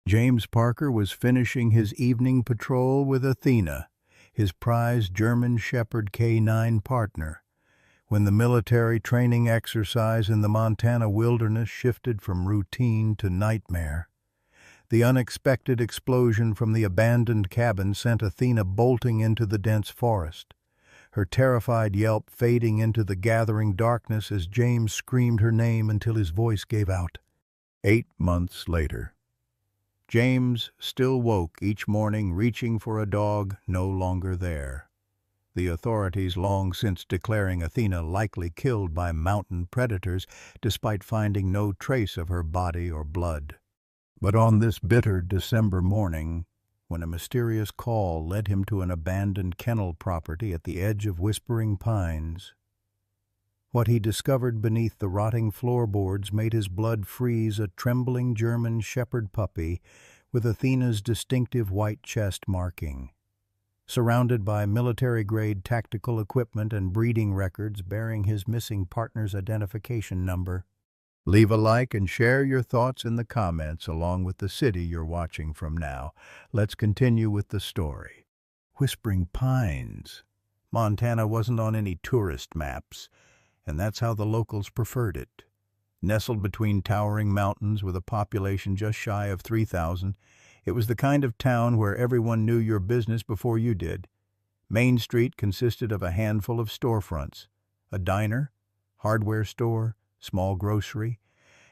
James Parker was finishing his evening patrol with Athena, his prized German Shepherd K9 partner, when the military training exercise in the Montana wilderness shifted from routine to nightmare. The unexpected explosion from the abandoned cabin sent Athena bolting into the dense forest, her terrified yelp fading into the gathering darkness as James screamed her name until his voice gave out. 8 months later. James still woke each morning reaching for a dog no longer there, the authorities long since declaring Athena likely killed by mountain predators despite finding no trace of her body or blood. But on this bitter December morning, when a mysterious call led him to an abandoned kennel property at the edge of Whispering Pines, what he discovered beneath the rotting floorboards made his blood freeze. A trembling German Shepherd puppy with Athena's distinctive white chest marking, surrounded by military-grade tactical equipment and breeding records bearing his missing partner's identification number. Leave a like and share your thoughts in the comments along with the city you're watching from now. Let's continue with the story. Whispering Pines. Montana wasn't on any tourist maps, and that's how the locals preferred it. Nestled between towering mountains with a population just shy of 3,000, it was the kind of town where everyone knew your business before you did. Main Street consisted of a handful of storefronts, a diner, hardware store, small grocery,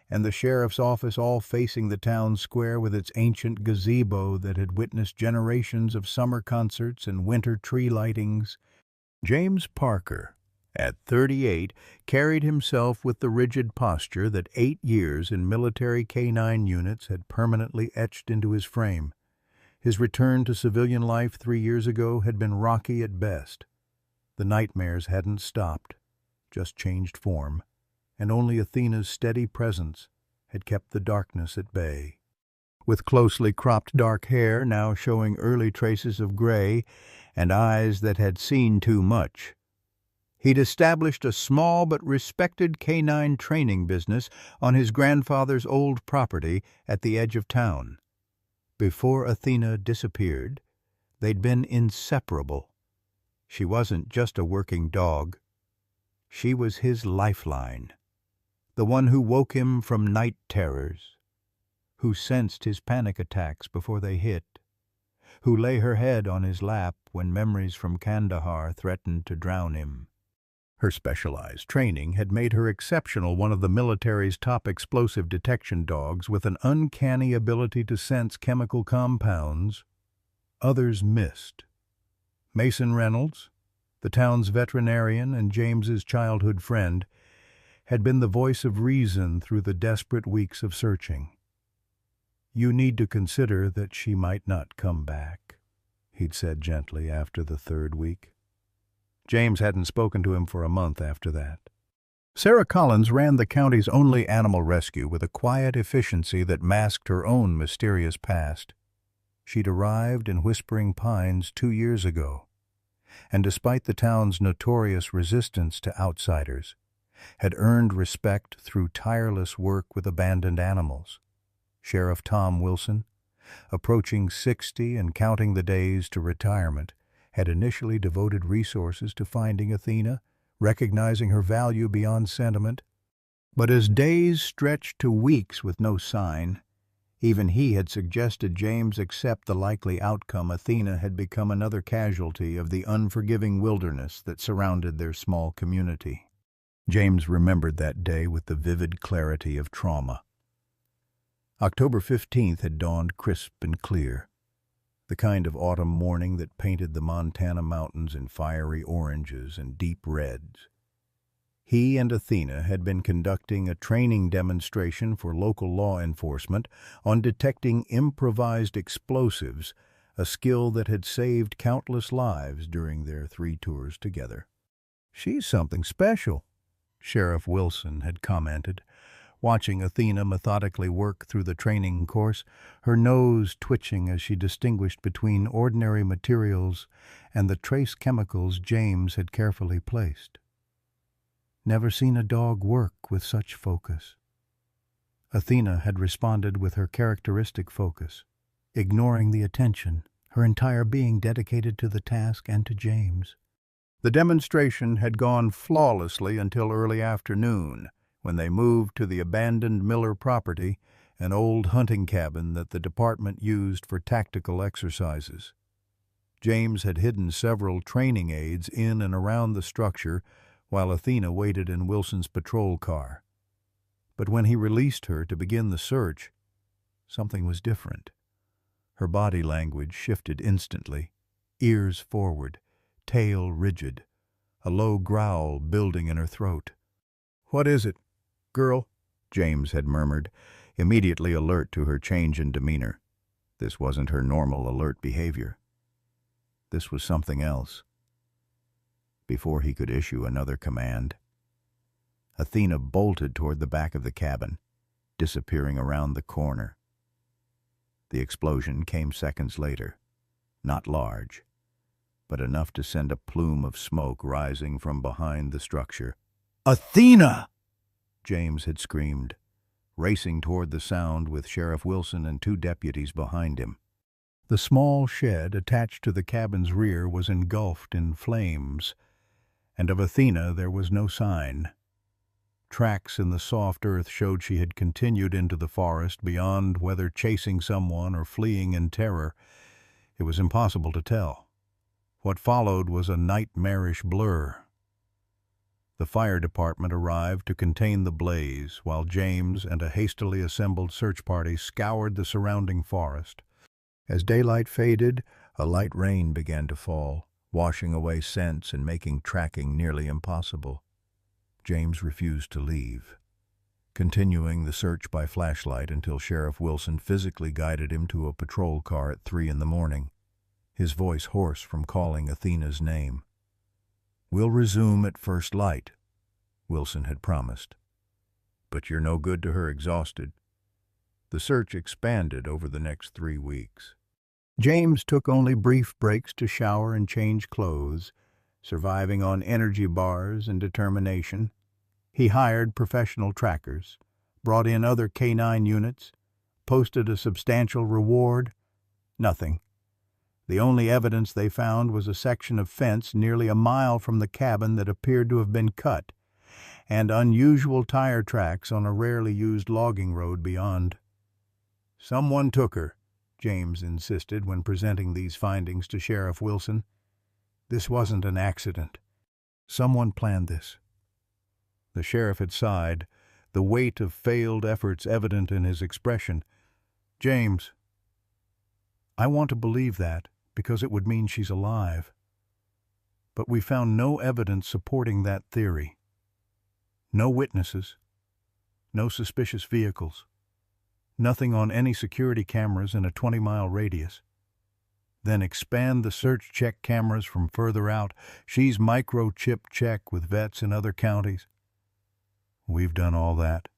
and the sheriff's office, all facing the town square with its ancient gazebo that had witnessed generations of summer concerts and winter tree lightings. James Parker, at 38, carried himself with the rigid posture that 8 years in military K9 units had permanently etched into his frame. His return to civilian life 3 years ago had been rocky at best. The nightmares hadn't stopped, just changed form, and only Athena's steady presence had kept the darkness at bay. With closely cropped dark hair now showing early traces of gray and eyes that had seen too much, he'd established a small but respected K9 training business on his grandfather's old property at the edge of town. Before Athena disappeared, they'd been inseparable. She wasn't just a working dog. She was his lifeline, the one who woke him from night terrors, who sensed his panic attacks before they hit, who lay her head on his lap when memories from Kandahar threatened to drown him. Her specialized training had made her exceptional, one of the military's top explosive detection dogs with an uncanny ability to sense chemical compounds others missed. Mason Reynolds, the town's veterinarian and James's childhood friend, had been the voice of reason through the desperate weeks of searching. "You need to consider that she might not come back," he'd said gently after the 3rd week. James hadn't spoken to him for a month after that. Sarah Collins ran the county's only animal rescue with a quiet efficiency that masked her own mysterious past. She'd arrived in Whispering Pines 2 years ago, and despite the town's notorious resistance to outsiders, had earned respect through tireless work with abandoned animals. Sheriff Tom Wilson, approaching 60 and counting the days to retirement, had initially devoted resources to finding Athena, recognizing her value beyond sentiment. But as days stretched to weeks with no sign, even he had suggested James accept the likely outcome. Athena had become another casualty of the unforgiving wilderness that surrounded their small community. James remembered that day with the vivid clarity of trauma. October 15th had dawned crisp and clear, the kind of autumn morning that painted the Montana mountains in fiery oranges and deep reds. He and Athena had been conducting a training demonstration for local law enforcement on detecting improvised explosives, a skill that had saved countless lives during their 3 tours together. "She's something special," Sheriff Wilson had commented, watching Athena methodically work through the training course, her nose twitching as she distinguished between ordinary materials and the trace chemicals James had carefully placed. "Never seen a dog work with such focus." Athena had responded with her characteristic focus, ignoring the attention, her entire being dedicated to the task and to James. The demonstration had gone flawlessly until early afternoon, when they moved to the abandoned Miller property, an old hunting cabin that the department used for tactical exercises. James had hidden several training aids in and around the structure while Athena waited in Wilson's patrol car. But when he released her to begin the search, something was different. Her body language shifted instantly, ears forward, tail rigid, a low growl building in her throat. "What is it, girl?" James had murmured, immediately alert to her change in demeanor. This wasn't her normal alert behavior. This was something else. Before he could issue another command, Athena bolted toward the back of the cabin, disappearing around the corner. The explosion came seconds later, not large, but enough to send a plume of smoke rising from behind the structure. "Athena!" James had screamed, racing toward the sound with Sheriff Wilson and 2 deputies behind him. The small shed attached to the cabin's rear was engulfed in flames, and of Athena there was no sign. Tracks in the soft earth showed she had continued into the forest beyond, whether chasing someone or fleeing in terror. It was impossible to tell. What followed was a nightmarish blur. The fire department arrived to contain the blaze, while James and a hastily assembled search party scoured the surrounding forest. As daylight faded, a light rain began to fall, washing away scents and making tracking nearly impossible. James refused to leave, continuing the search by flashlight until Sheriff Wilson physically guided him to a patrol car at 3 in the morning, his voice hoarse from calling Athena's name. "We'll resume at first light," Wilson had promised. "But you're no good to her exhausted." The search expanded over the next 3 weeks. James took only brief breaks to shower and change clothes, surviving on energy bars and determination. He hired professional trackers, brought in other K9 units, posted a substantial reward. Nothing. The only evidence they found was a section of fence nearly a mile from the cabin that appeared to have been cut, and unusual tire tracks on a rarely used logging road beyond. "Someone took her," James insisted when presenting these findings to Sheriff Wilson. "This wasn't an accident. Someone planned this." The sheriff had sighed, the weight of failed efforts evident in his expression. "James, I want to believe that because it would mean she's alive. But we found no evidence supporting that theory. No witnesses, no suspicious vehicles, nothing on any security cameras in a 20-mile radius. Then expand the search check cameras from further out. She's microchip check with vets in other counties." "We've done all that,"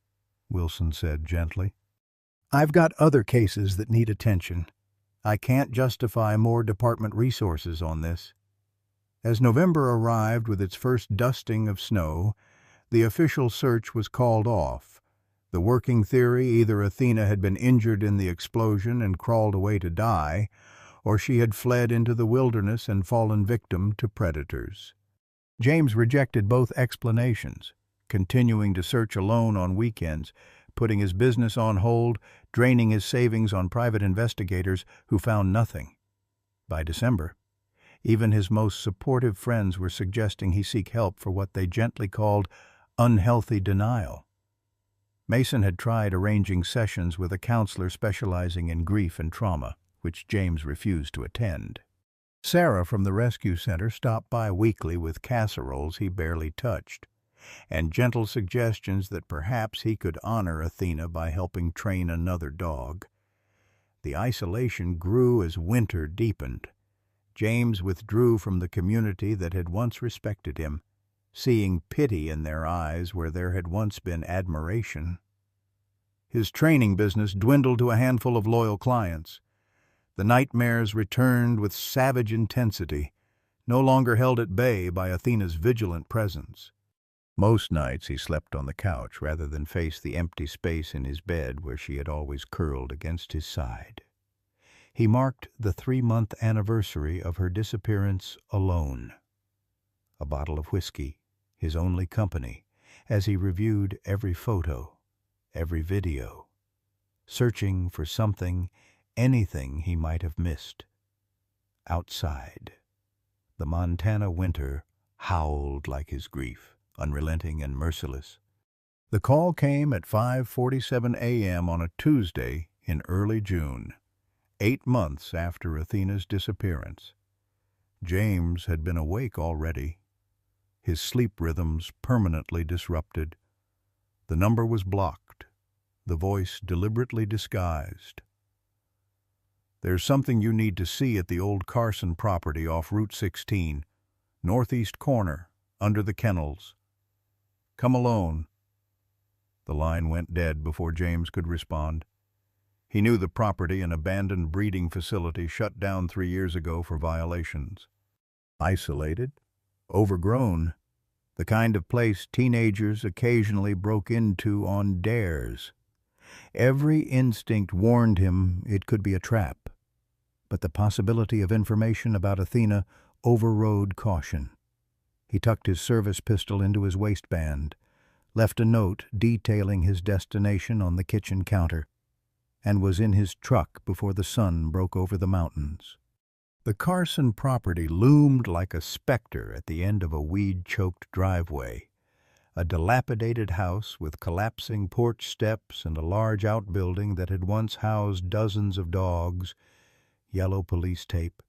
Wilson said gently. "I've got other cases that need attention. I can't justify more department resources on this." As November arrived with its first dusting of snow, the official search was called off. The working theory, either Athena had been injured in the explosion and crawled away to die, or she had fled into the wilderness and fallen victim to predators. James rejected both explanations, continuing to search alone on weekends, putting his business on hold, draining his savings on private investigators who found nothing. By December, even his most supportive friends were suggesting he seek help for what they gently called unhealthy denial. Mason had tried arranging sessions with a counselor specializing in grief and trauma, which James refused to attend. Sarah from the rescue center stopped by weekly with casseroles he barely touched, and gentle suggestions that perhaps he could honor Athena by helping train another dog. The isolation grew as winter deepened. James withdrew from the community that had once respected him, seeing pity in their eyes where there had once been admiration. His training business dwindled to a handful of loyal clients. The nightmares returned with savage intensity, no longer held at bay by Athena's vigilant presence. Most nights he slept on the couch rather than face the empty space in his bed where she had always curled against his side. He marked the 3-month anniversary of her disappearance alone. A bottle of whiskey, his only company, as he reviewed every photo, every video, searching for something, anything he might have missed. Outside, the Montana winter howled like his grief, unrelenting and merciless. The call came at 5:47 a.m. on a Tuesday in early June, 8 months after Athena's disappearance. James had been awake already, his sleep rhythms permanently disrupted. The number was blocked, the voice deliberately disguised. "There's something you need to see at the old Carson property off Route 16, northeast corner, under the kennels. Come alone." The line went dead before James could respond. He knew the property, an abandoned breeding facility shut down 3 years ago for violations. Isolated, overgrown, the kind of place teenagers occasionally broke into on dares. Every instinct warned him it could be a trap, but the possibility of information about Athena overrode caution. He tucked his service pistol into his waistband, left a note detailing his destination on the kitchen counter, and was in his truck before the sun broke over the mountains. The Carson property loomed like a specter at the end of a weed-choked driveway. A dilapidated house with collapsing porch steps and a large outbuilding that had once housed dozens of dogs, yellow police tape,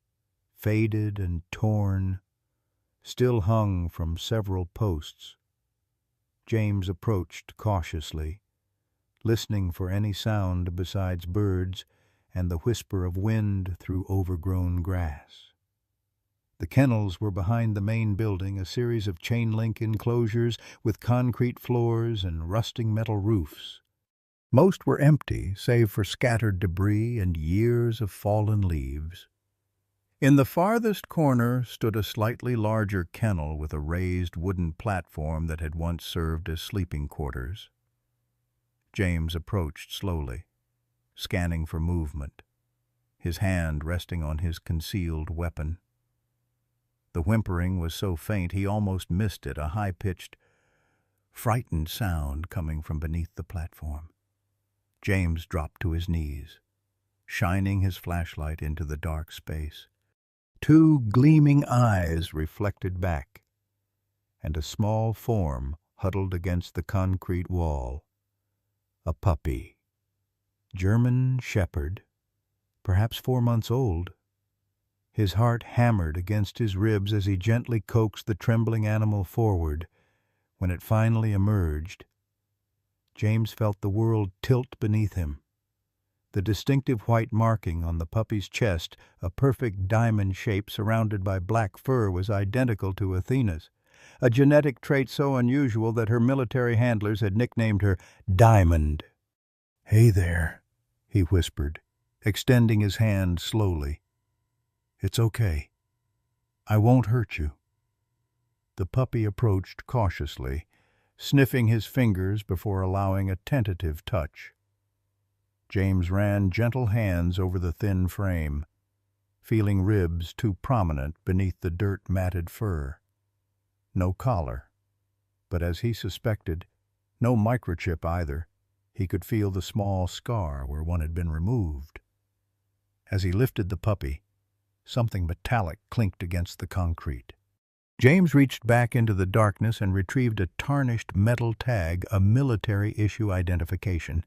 faded and torn, still hung from several posts. James approached cautiously, listening for any sound besides birds and the whisper of wind through overgrown grass. The kennels were behind the main building, a series of chain-link enclosures with concrete floors and rusting metal roofs. Most were empty, save for scattered debris and years of fallen leaves. In the farthest corner stood a slightly larger kennel with a raised wooden platform that had once served as sleeping quarters. James approached slowly, scanning for movement, his hand resting on his concealed weapon. The whimpering was so faint he almost missed it, a high-pitched, frightened sound coming from beneath the platform. James dropped to his knees, shining his flashlight into the dark space. 2 gleaming eyes reflected back, and a small form huddled against the concrete wall. A puppy. German shepherd, perhaps 4 months old. His heart hammered against his ribs as he gently coaxed the trembling animal forward. When it finally emerged, James felt the world tilt beneath him. The distinctive white marking on the puppy's chest, a perfect diamond shape surrounded by black fur, was identical to Athena's, a genetic trait so unusual that her military handlers had nicknamed her Diamond. "Hey there," he whispered, extending his hand slowly. "It's okay. I won't hurt you." The puppy approached cautiously, sniffing his fingers before allowing a tentative touch. James ran gentle hands over the thin frame, feeling ribs too prominent beneath the dirt-matted fur. No collar, but as he suspected, no microchip either. He could feel the small scar where one had been removed. As he lifted the puppy, something metallic clinked against the concrete. James reached back into the darkness and retrieved a tarnished metal tag, a military-issue identification,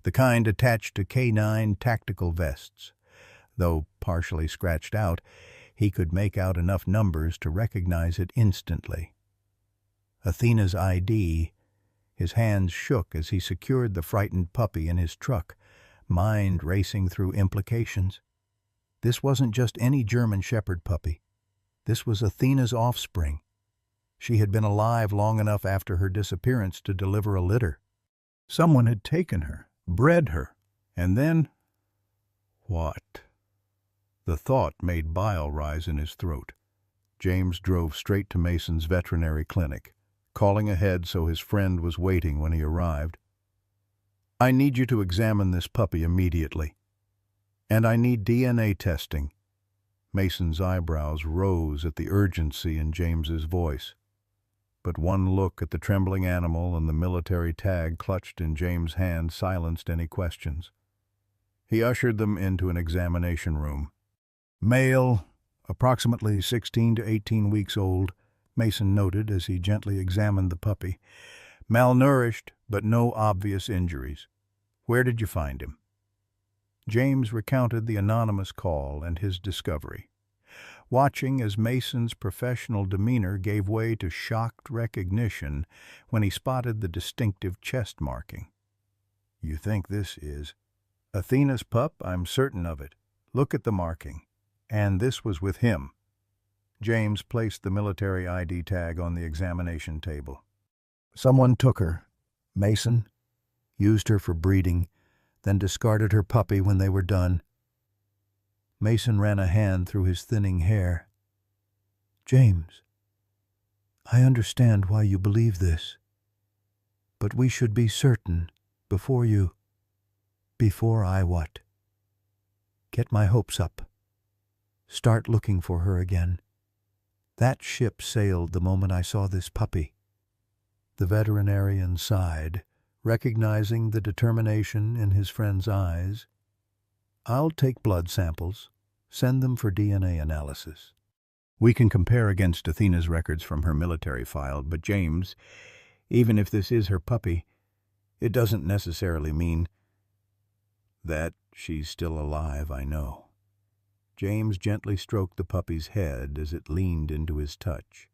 the kind attached to K9 tactical vests. Though partially scratched out, he could make out enough numbers to recognize it instantly. Athena's ID. His hands shook as he secured the frightened puppy in his truck, mind racing through implications. This wasn't just any German shepherd puppy. This was Athena's offspring. She had been alive long enough after her disappearance to deliver a litter. Someone had taken her, bred her, and then... what? The thought made bile rise in his throat. James drove straight to Mason's veterinary clinic, calling ahead so his friend was waiting when he arrived. "I need you to examine this puppy immediately. And I need DNA testing." Mason's eyebrows rose at the urgency in James's voice. But one look at the trembling animal and the military tag clutched in James' hand silenced any questions. He ushered them into an examination room. "Male, approximately 16 to 18 weeks old," Mason noted as he gently examined the puppy. "Malnourished, but no obvious injuries. Where did you find him?" James recounted the anonymous call and his discovery, watching as Mason's professional demeanor gave way to shocked recognition when he spotted the distinctive chest marking. "You think this is Athena's pup? I'm certain of it. Look at the marking. And this was with him." James placed the military ID tag on the examination table. "Someone took her. Mason. Used her for breeding, then discarded her puppy when they were done." Mason ran a hand through his thinning hair. "James, I understand why you believe this. But we should be certain before you... Before I what? Get my hopes up. Start looking for her again. That ship sailed the moment I saw this puppy." The veterinarian sighed, recognizing the determination in his friend's eyes. "I'll take blood samples. Send them for DNA analysis. We can compare against Athena's records from her military file, but James, even if this is her puppy, it doesn't necessarily mean that she's still alive, I know." James gently stroked the puppy's head as it leaned into his touch.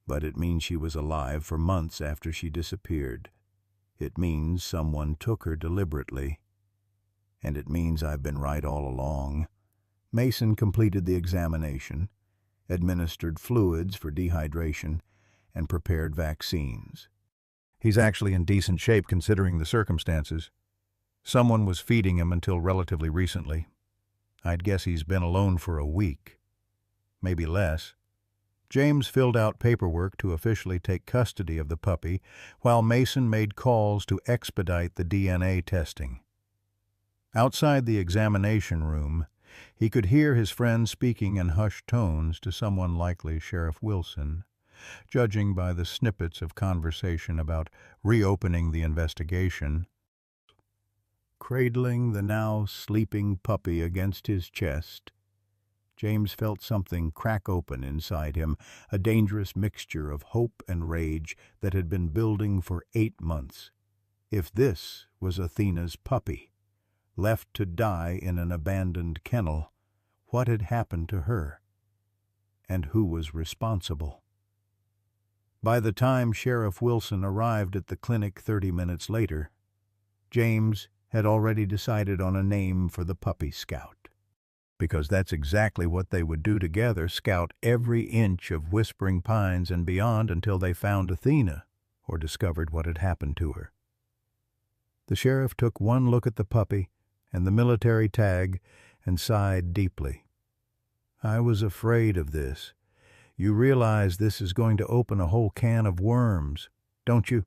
"But it means she was alive for months after she disappeared. It means someone took her deliberately. And it means I've been right all along." Mason completed the examination, administered fluids for dehydration, and prepared vaccines. "He's actually in decent shape considering the circumstances. Someone was feeding him until relatively recently. I'd guess he's been alone for a week. Maybe less." James filled out paperwork to officially take custody of the puppy, while Mason made calls to expedite the DNA testing. Outside the examination room, he could hear his friend speaking in hushed tones to someone likely Sheriff Wilson, judging by the snippets of conversation about reopening the investigation. Cradling the now sleeping puppy against his chest, James felt something crack open inside him, a dangerous mixture of hope and rage that had been building for 8 months. If this was Athena's puppy, left to die in an abandoned kennel, what had happened to her? And who was responsible? By the time Sheriff Wilson arrived at the clinic 30 minutes later, James had already decided on a name for the puppy Scout. Because that's exactly what they would do together, scout every inch of Whispering Pines and beyond until they found Athena or discovered what had happened to her. The sheriff took one look at the puppy and the military tag and sighed deeply. "I was afraid of this. You realize this is going to open a whole can of worms, don't you?"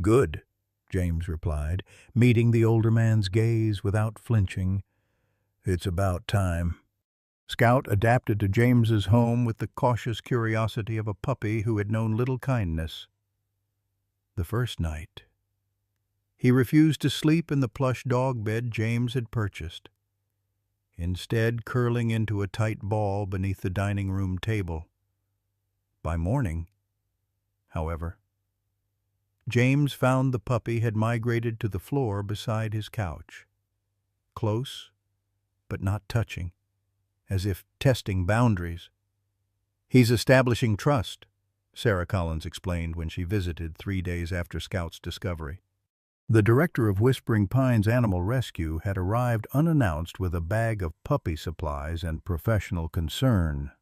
"Good," James replied, meeting the older man's gaze without flinching. "It's about time." Scout adapted to James's home with the cautious curiosity of a puppy who had known little kindness. The first night, he refused to sleep in the plush dog bed James had purchased, instead curling into a tight ball beneath the dining room table. By morning, however, James found the puppy had migrated to the floor beside his couch, close but not touching, as if testing boundaries. "He's establishing trust," Sarah Collins explained when she visited 3 days after Scout's discovery. The director of Whispering Pines Animal Rescue had arrived unannounced with a bag of puppy supplies and professional concern.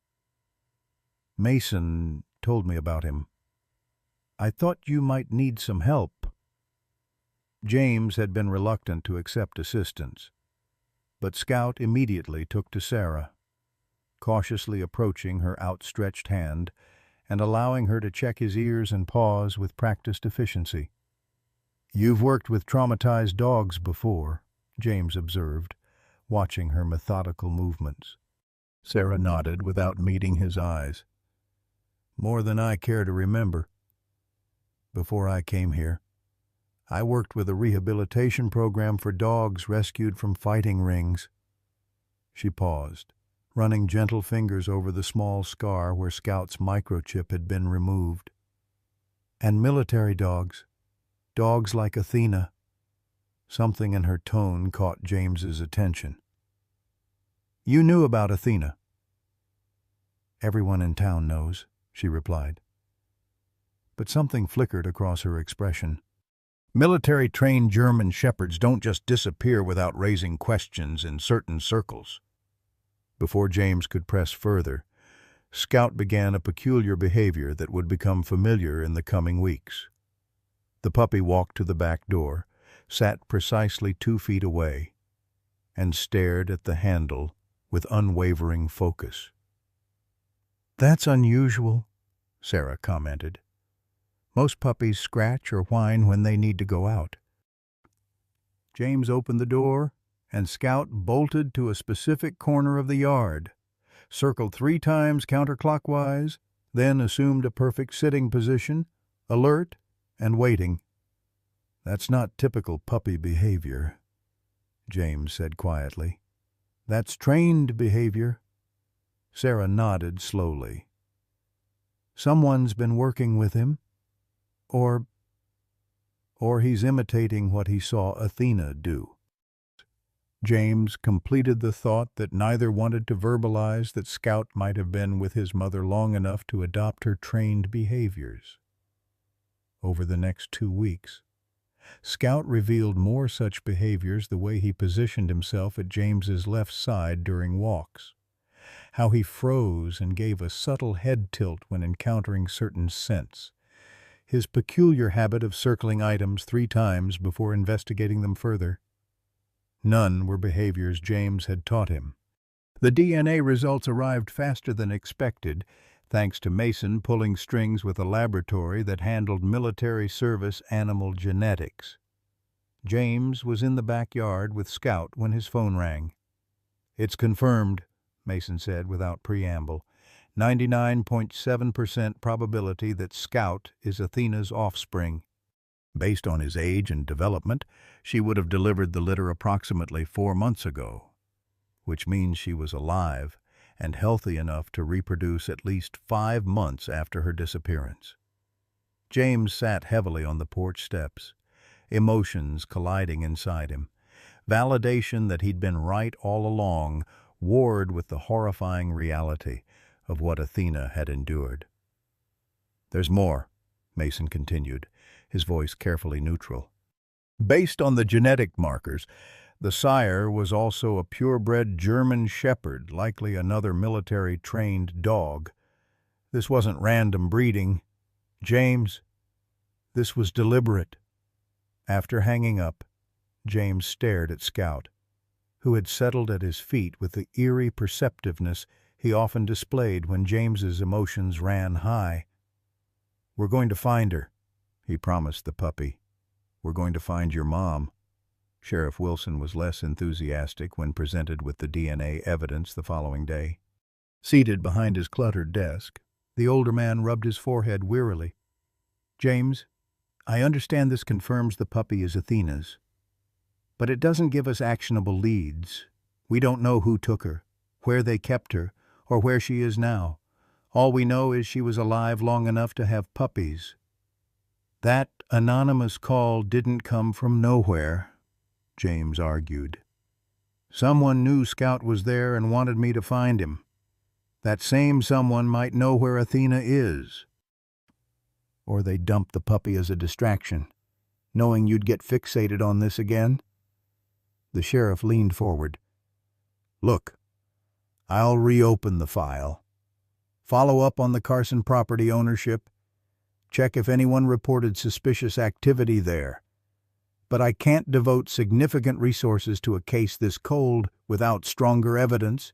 "Mason told me about him. I thought you might need some help." James had been reluctant to accept assistance, but Scout immediately took to Sarah, cautiously approaching her outstretched hand and allowing her to check his ears and paws with practiced efficiency. "You've worked with traumatized dogs before," James observed, watching her methodical movements. Sarah nodded without meeting his eyes. "More than I care to remember. Before I came here, I worked with a rehabilitation program for dogs rescued from fighting rings." She paused, running gentle fingers over the small scar where Scout's microchip had been removed. "And military dogs. Dogs like Athena." Something in her tone caught James's attention. "You knew about Athena?" "Everyone in town knows," she replied. But something flickered across her expression. "Military-trained German shepherds don't just disappear without raising questions in certain circles." Before James could press further, Scout began a peculiar behavior that would become familiar in the coming weeks. The puppy walked to the back door, sat precisely 2 feet away, and stared at the handle with unwavering focus. "That's unusual," Sarah commented. "Most puppies scratch or whine when they need to go out." James opened the door, and Scout bolted to a specific corner of the yard, circled 3 times counterclockwise, then assumed a perfect sitting position, alert and waiting. "That's not typical puppy behavior," James said quietly. "That's trained behavior." Sarah nodded slowly. "Someone's been working with him, or he's imitating what he saw Athena do." James completed the thought that neither wanted to verbalize that Scout might have been with his mother long enough to adopt her trained behaviors. Over the next 2 weeks, Scout revealed more such behaviors the way he positioned himself at James's left side during walks, how he froze and gave a subtle head tilt when encountering certain scents, his peculiar habit of circling items 3 times before investigating them further. None were behaviors James had taught him. The DNA results arrived faster than expected, thanks to Mason pulling strings with a laboratory that handled military service animal genetics. James was in the backyard with Scout when his phone rang. "It's confirmed," Mason said without preamble. 99.7% probability that Scout is Athena's offspring. Based on his age and development, she would have delivered the litter approximately 4 months ago, which means she was alive and healthy enough to reproduce at least 5 months after her disappearance. James sat heavily on the porch steps, emotions colliding inside him. Validation that he'd been right all along warred with the horrifying reality of what Athena had endured. "There's more," Mason continued, his voice carefully neutral. "Based on the genetic markers, the sire was also a purebred German shepherd, likely another military-trained dog. This wasn't random breeding. James, this was deliberate." After hanging up, James stared at Scout, who had settled at his feet with the eerie perceptiveness he often displayed when James's emotions ran high. "We're going to find her," he promised the puppy. "We're going to find your mom." Sheriff Wilson was less enthusiastic when presented with the DNA evidence the following day. Seated behind his cluttered desk, the older man rubbed his forehead wearily. "James, I understand this confirms the puppy is Athena's, but it doesn't give us actionable leads. We don't know who took her, where they kept her, or where she is now. All we know is she was alive long enough to have puppies. That anonymous call didn't come from nowhere," James argued. "Someone knew Scout was there and wanted me to find him. That same someone might know where Athena is. Or they dumped the puppy as a distraction, knowing you'd get fixated on this again." The sheriff leaned forward. "Look, I'll reopen the file, follow up on the Carson property ownership, check if anyone reported suspicious activity there. But I can't devote significant resources to a case this cold without stronger evidence."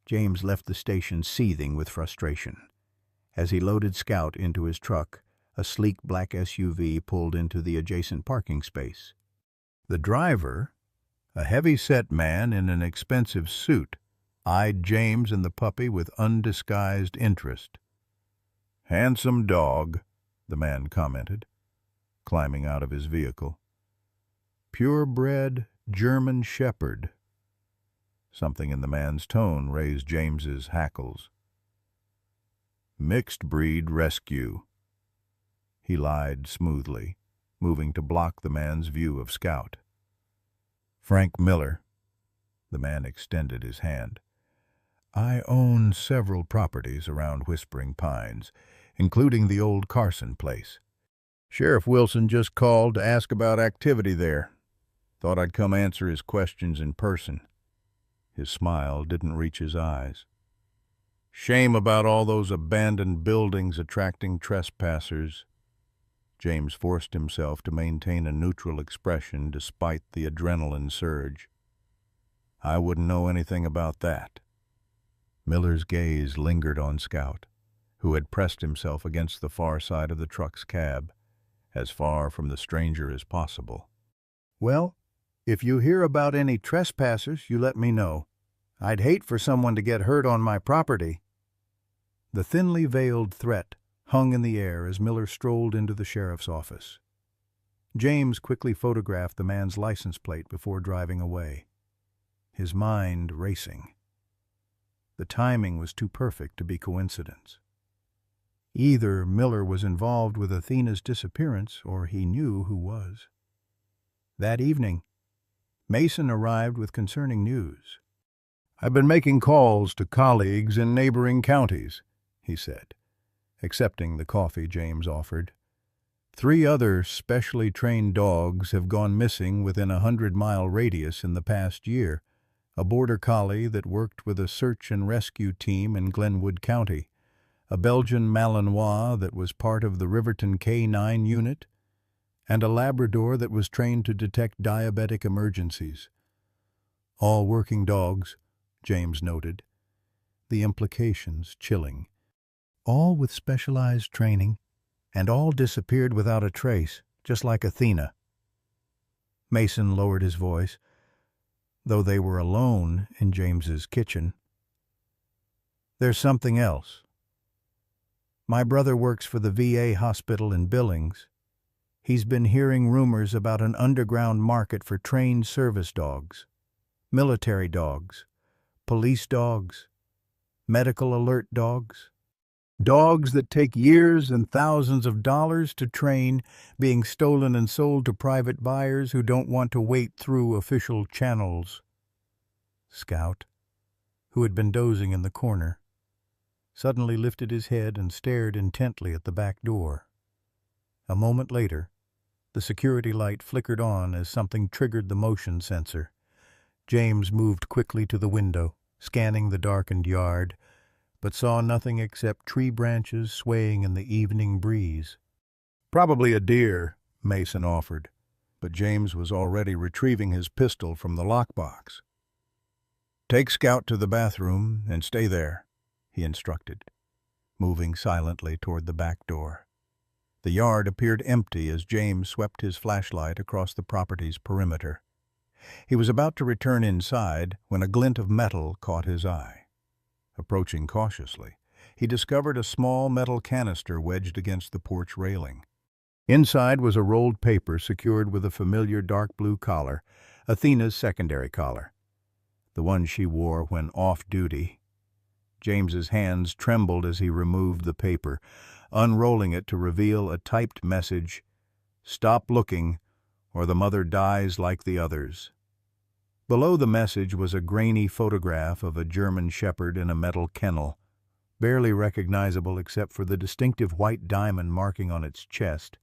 James left the station seething with frustration. As he loaded Scout into his truck, a sleek black SUV pulled into the adjacent parking space. The driver, a heavy-set man in an expensive suit, eyed James and the puppy with undisguised interest. "Handsome dog," the man commented, climbing out of his vehicle. "Purebred German Shepherd." Something in the man's tone raised James's hackles. "Mixed breed rescue," he lied smoothly, moving to block the man's view of Scout. "Frank Miller." The man extended his hand. "I own several properties around Whispering Pines, including the old Carson place. Sheriff Wilson just called to ask about activity there. Thought I'd come answer his questions in person." His smile didn't reach his eyes. "Shame about all those abandoned buildings attracting trespassers." James forced himself to maintain a neutral expression despite the adrenaline surge. "I wouldn't know anything about that." Miller's gaze lingered on Scout, who had pressed himself against the far side of the truck's cab, as far from the stranger as possible. "Well, if you hear about any trespassers, you let me know. I'd hate for someone to get hurt on my property." The thinly veiled threat hung in the air as Miller strolled into the sheriff's office. James quickly photographed the man's license plate before driving away, his mind racing. The timing was too perfect to be coincidence. Either Miller was involved with Athena's disappearance, or he knew who was. That evening, Mason arrived with concerning news. "I've been making calls to colleagues in neighboring counties," he said, accepting the coffee James offered. 3 other specially trained dogs have gone missing within a 100-mile radius in the past year. A border collie that worked with a search and rescue team in Glenwood County, a Belgian Malinois that was part of the Riverton K9 unit, and a Labrador that was trained to detect diabetic emergencies. All working dogs, James noted, the implications chilling. All with specialized training, and all disappeared without a trace, just like Athena. Mason lowered his voice, though they were alone in James's kitchen. "There's something else. My brother works for the VA hospital in Billings. He's been hearing rumors about an underground market for trained service dogs, military dogs, police dogs, medical alert dogs. Dogs that take years and thousands of dollars to train, being stolen and sold to private buyers who don't want to wait through official channels." Scout, who had been dozing in the corner, suddenly lifted his head and stared intently at the back door. A moment later, the security light flickered on as something triggered the motion sensor. James moved quickly to the window, scanning the darkened yard, but saw nothing except tree branches swaying in the evening breeze. "Probably a deer," Mason offered, but James was already retrieving his pistol from the lockbox. "Take Scout to the bathroom and stay there," he instructed, moving silently toward the back door. The yard appeared empty as James swept his flashlight across the property's perimeter. He was about to return inside when a glint of metal caught his eye. Approaching cautiously, he discovered a small metal canister wedged against the porch railing. Inside was a rolled paper secured with a familiar dark blue collar, Athena's secondary collar, the one she wore when off-duty. James's hands trembled as he removed the paper, unrolling it to reveal a typed message, "Stop looking, or the mother dies like the others." Below the message was a grainy photograph of a German Shepherd in a metal kennel, barely recognizable except for the distinctive white diamond marking on its chest.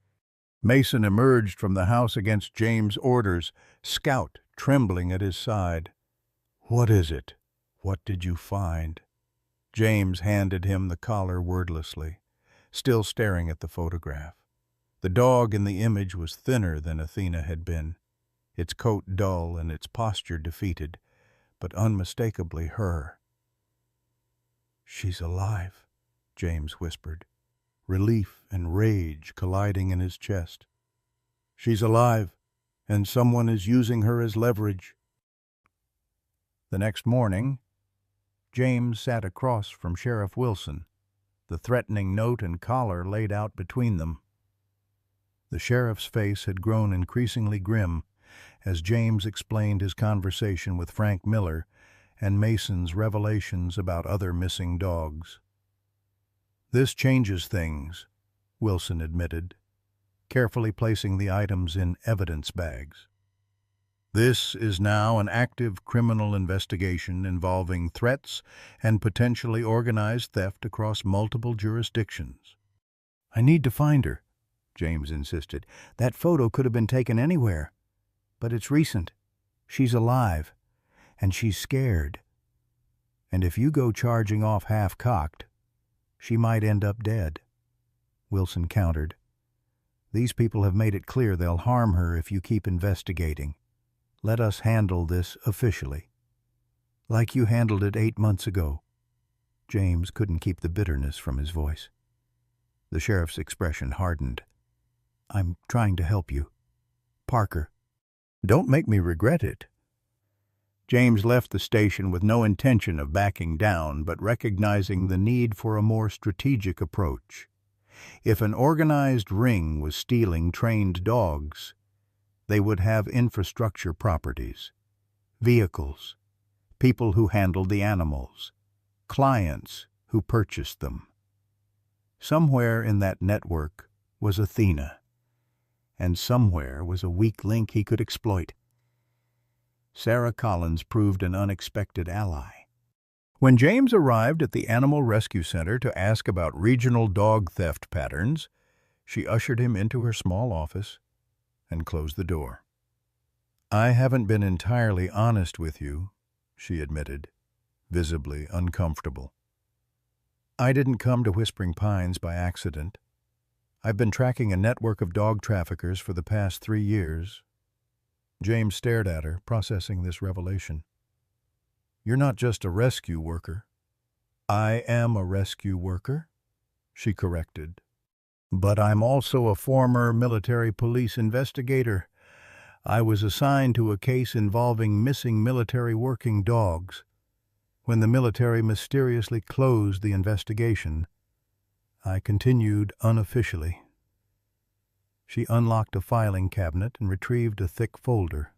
Mason emerged from the house against James' orders, Scout trembling at his side. "What is it? What did you find?" James handed him the collar wordlessly, still staring at the photograph. The dog in the image was thinner than Athena had been, its coat dull and its posture defeated, but unmistakably her. "She's alive," James whispered, relief and rage colliding in his chest. "She's alive, and someone is using her as leverage." The next morning, James sat across from Sheriff Wilson, the threatening note and collar laid out between them. The sheriff's face had grown increasingly grim as James explained his conversation with Frank Miller and Mason's revelations about other missing dogs. "This changes things," Wilson admitted, carefully placing the items in evidence bags. "This is now an active criminal investigation involving threats and potentially organized theft across multiple jurisdictions." "I need to find her," James insisted. "That photo could have been taken anywhere. But it's recent. She's alive, and she's scared. And if you go charging off half-cocked, she might end up dead," Wilson countered. "These people have made it clear they'll harm her if you keep investigating. Let us handle this officially. Like you handled it 8 months ago." James couldn't keep the bitterness from his voice. The sheriff's expression hardened. "I'm trying to help you. Parker." "Don't make me regret it." James left the station with no intention of backing down, but recognizing the need for a more strategic approach. If an organized ring was stealing trained dogs, they would have infrastructure properties, vehicles, people who handled the animals, clients who purchased them. Somewhere in that network was Athena, and somewhere was a weak link he could exploit. Sarah Collins proved an unexpected ally. When James arrived at the Animal Rescue Center to ask about regional dog theft patterns, she ushered him into her small office and closed the door. "I haven't been entirely honest with you," she admitted, visibly uncomfortable. "I didn't come to Whispering Pines by accident. I've been tracking a network of dog traffickers for the past 3 years. James stared at her, processing this revelation. "You're not just a rescue worker." "I am a rescue worker," she corrected. "But I'm also a former military police investigator. I was assigned to a case involving missing military working dogs. When the military mysteriously closed the investigation, I continued unofficially." She unlocked a filing cabinet and retrieved a thick folder.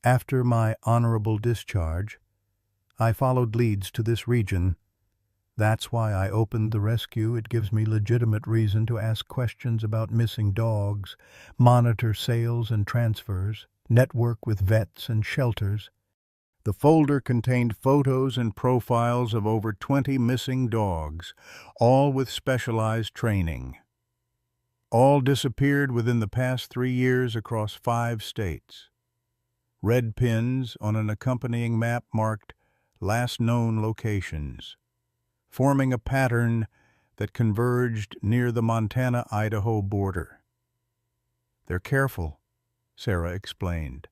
"After my honorable discharge, I followed leads to this region. That's why I opened the rescue. It gives me legitimate reason to ask questions about missing dogs, monitor sales and transfers, network with vets and shelters." The folder contained photos and profiles of over 20 missing dogs, all with specialized training. All disappeared within the past 3 years across 5 states. Red pins on an accompanying map marked last known locations, forming a pattern that converged near the Montana-Idaho border. "They're careful," Sarah explained.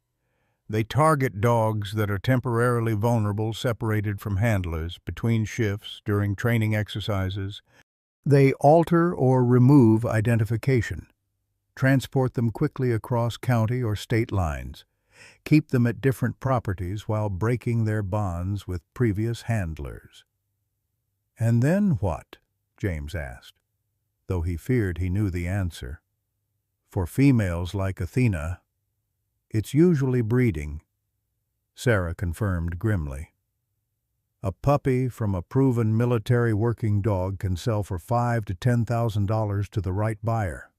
"They target dogs that are temporarily vulnerable, separated from handlers, between shifts, during training exercises. They alter or remove identification, transport them quickly across county or state lines, keep them at different properties while breaking their bonds with previous handlers." "And then what?" James asked, though he feared he knew the answer. "For females like Athena, it's usually breeding," Sarah confirmed grimly. "A puppy from a proven military working dog can sell for $5,000 to $10,000 to the right buyer.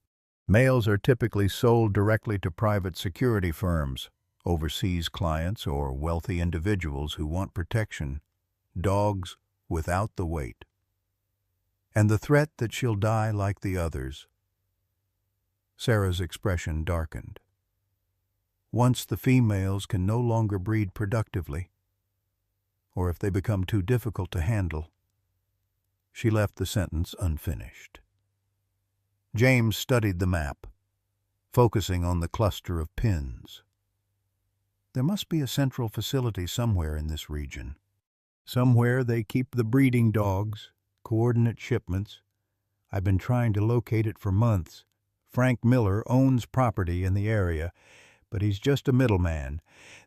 Males are typically sold directly to private security firms, overseas clients, or wealthy individuals who want protection. Dogs without the weight. And the threat that she'll die like the others." Sarah's expression darkened. "Once the females can no longer breed productively, or if they become too difficult to handle." She left the sentence unfinished. James studied the map, focusing on the cluster of pins. There must be a central facility somewhere in this region. Somewhere they keep the breeding dogs, Coordinate shipments. I've been trying to locate it for months. Frank Miller owns property in the area, but he's just a middleman.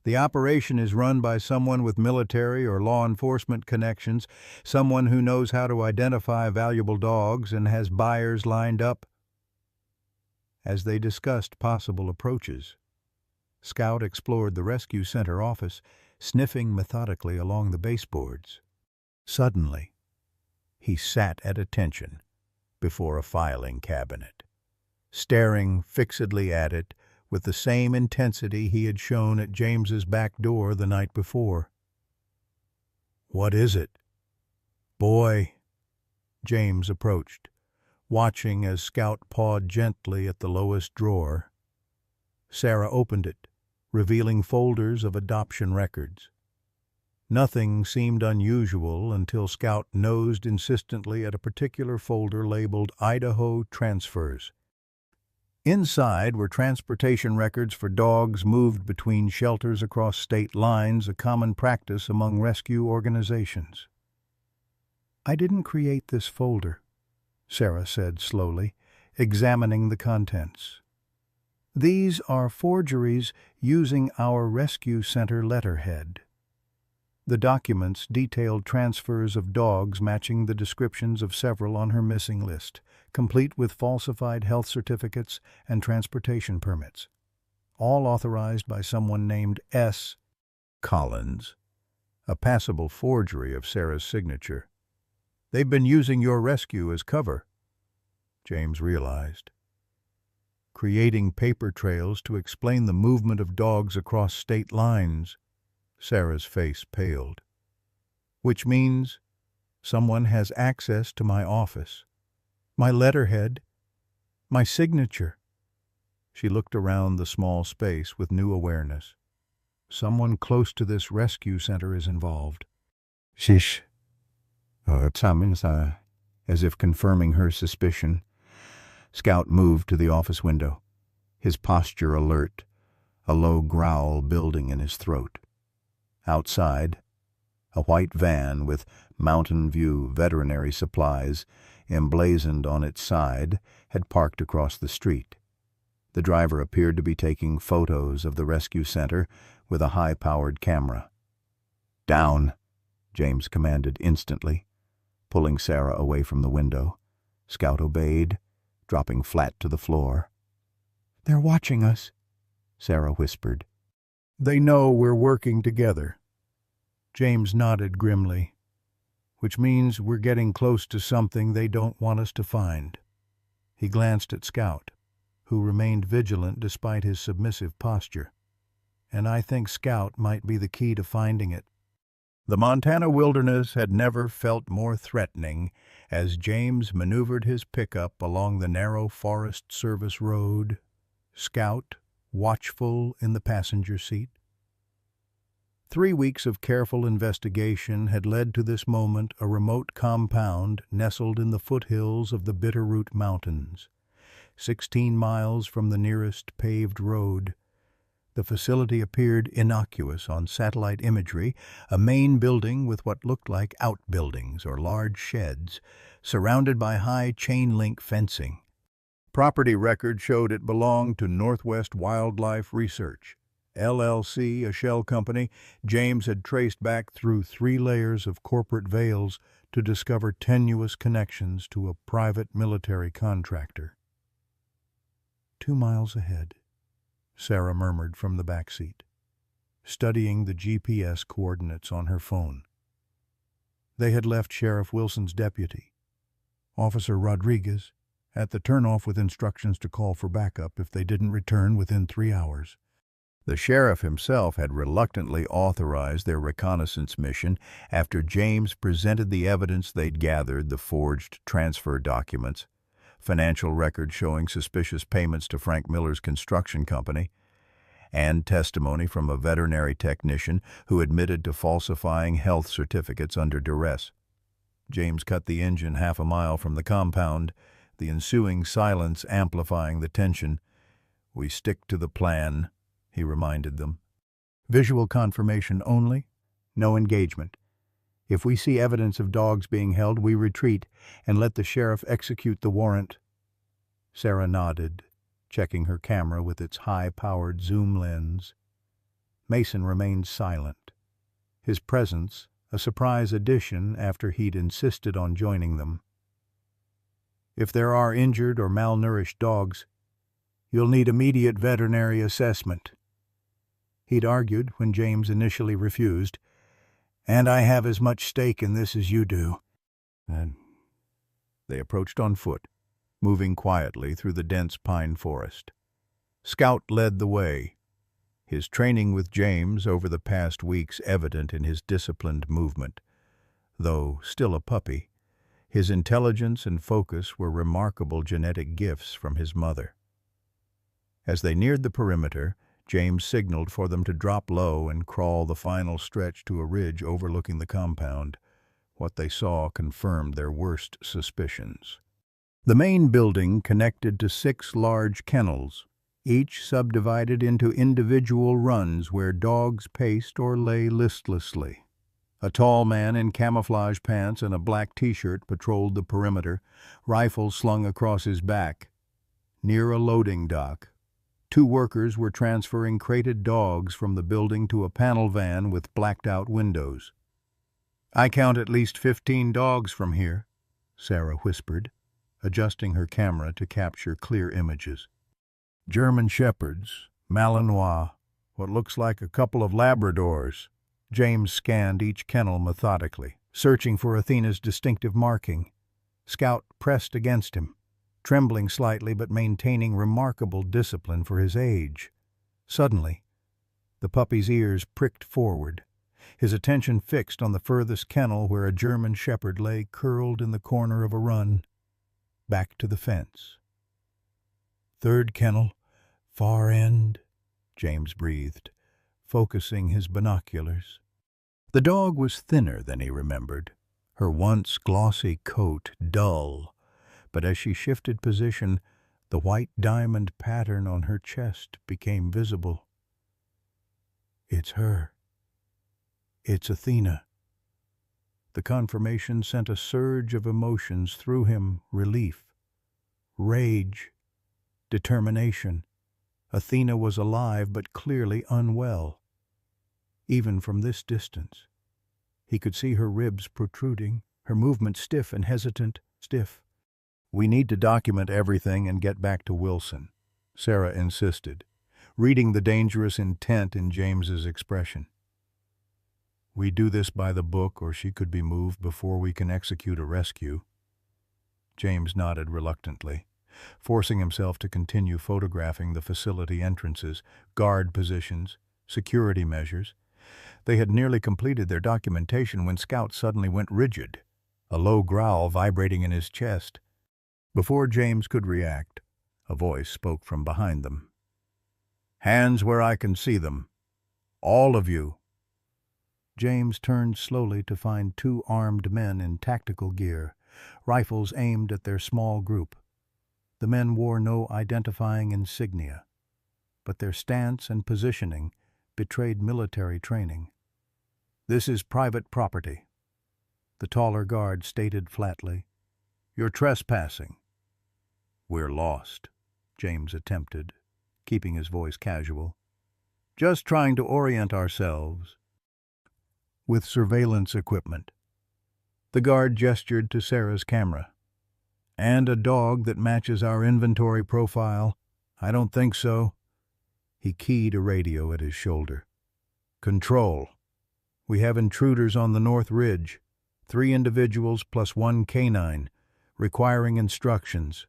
The operation is run by someone with military or law enforcement connections, someone who knows how to identify valuable dogs and has buyers lined up. As they discussed possible approaches, Scout explored the rescue center office, sniffing methodically along the baseboards. Suddenly, he sat at attention before a filing cabinet, staring fixedly at it with the same intensity he had shown at James's back door the night before. "What is it?" "Boy," James approached, watching as Scout pawed gently at the lowest drawer. Sarah opened it, revealing folders of adoption records. Nothing seemed unusual until Scout nosed insistently at a particular folder labeled Idaho Transfers. Inside were transportation records for dogs moved between shelters across state lines, a common practice among rescue organizations. "I didn't create this folder," Sarah said slowly, examining the contents. "These are forgeries using our rescue center letterhead." The documents detailed transfers of dogs matching the descriptions of several on her missing list, complete with falsified health certificates and transportation permits, all authorized by someone named S. Collins, a passable forgery of Sarah's signature. "They've been using your rescue as cover," James realized. "Creating paper trails to explain the movement of dogs across state lines." Sarah's face paled. "Which means someone has access to my office, my letterhead, my signature." She looked around the small space with new awareness. "Someone close to this rescue center is involved." "Shish." As if confirming her suspicion, Scout moved to the office window, his posture alert, a low growl building in his throat. Outside, a white van with Mountain View veterinary supplies emblazoned on its side had parked across the street. The driver appeared to be taking photos of the rescue center with a high-powered camera. "Down," James commanded instantly, pulling Sarah away from the window. Scout obeyed, dropping flat to the floor. "They're watching us," Sarah whispered. "They know we're working together." James nodded grimly, "which means we're getting close to something they don't want us to find." He glanced at Scout, who remained vigilant despite his submissive posture. "And I think Scout might be the key to finding it." The Montana wilderness had never felt more threatening as James maneuvered his pickup along the narrow Forest Service road, Scout watchful in the passenger seat. 3 weeks of careful investigation had led to this moment a remote compound nestled in the foothills of the Bitterroot Mountains, 16 miles from the nearest paved road. The facility appeared innocuous on satellite imagery, a main building with what looked like outbuildings or large sheds, surrounded by high chain-link fencing. Property records showed it belonged to Northwest Wildlife Research, LLC, a shell company. James had traced back through 3 layers of corporate veils to discover tenuous connections to a private military contractor. 2 miles ahead, Sarah murmured from the back seat, studying the GPS coordinates on her phone. They had left Sheriff Wilson's deputy, Officer Rodriguez, at the turnoff with instructions to call for backup if they didn't return within 3 hours. The sheriff himself had reluctantly authorized their reconnaissance mission after James presented the evidence they'd gathered, the forged transfer documents, financial records showing suspicious payments to Frank Miller's construction company, and testimony from a veterinary technician who admitted to falsifying health certificates under duress. James cut the engine half a mile from the compound, the ensuing silence amplifying the tension. "We stick to the plan," he reminded them. "Visual confirmation only, no engagement." If we see evidence of dogs being held, we retreat and let the sheriff execute the warrant." Sarah nodded, checking her camera with its high-powered zoom lens. Mason remained silent, his presence a surprise addition after he'd insisted on joining them. "If there are injured or malnourished dogs, you'll need immediate veterinary assessment," he'd argued when James initially refused. "And I have as much stake in this as you do." And they approached on foot, moving quietly through the dense pine forest. Scout led the way, his training with James over the past weeks evident in his disciplined movement. Though still a puppy, his intelligence and focus were remarkable genetic gifts from his mother. As they neared the perimeter, James signaled for them to drop low and crawl the final stretch to a ridge overlooking the compound. What they saw confirmed their worst suspicions. The main building connected to 6 large kennels, each subdivided into individual runs where dogs paced or lay listlessly. A tall man in camouflage pants and a black t-shirt patrolled the perimeter, rifle slung across his back. Near a loading dock, 2 workers were transferring crated dogs from the building to a panel van with blacked-out windows. "I count at least 15 dogs from here," Sarah whispered, adjusting her camera to capture clear images. "German Shepherds, Malinois, what looks like a couple of Labradors." James scanned each kennel methodically, searching for Athena's distinctive marking. Scout pressed against him, trembling slightly but maintaining remarkable discipline for his age. Suddenly, the puppy's ears pricked forward, his attention fixed on the furthest kennel where a German Shepherd lay curled in the corner of a run, back to the fence. "Third kennel, far end," James breathed, focusing his binoculars. The dog was thinner than he remembered, her once glossy coat dull, but as she shifted position, the white diamond pattern on her chest became visible. "It's her. It's Athena." The confirmation sent a surge of emotions through him: relief, rage, determination. Athena was alive but clearly unwell. Even from this distance, he could see her ribs protruding, her movement stiff and hesitant. "We need to document everything and get back to Wilson," Sarah insisted, reading the dangerous intent in James's expression. "We do this by the book, or she could be moved before we can execute a rescue." James nodded reluctantly, forcing himself to continue photographing the facility entrances, guard positions, security measures. They had nearly completed their documentation when Scout suddenly went rigid, a low growl vibrating in his chest. Before James could react, a voice spoke from behind them. "Hands where I can see them. All of you." James turned slowly to find 2 armed men in tactical gear, rifles aimed at their small group. The men wore no identifying insignia, but their stance and positioning betrayed military training. "This is private property," the taller guard stated flatly. "You're trespassing." "We're lost," James attempted, keeping his voice casual. "Just trying to orient ourselves with surveillance equipment." The guard gestured to Sarah's camera. "And a dog that matches our inventory profile?" "I don't think so." He keyed a radio at his shoulder. "Control. We have intruders on the North Ridge, 3 individuals plus 1 canine, requiring instructions."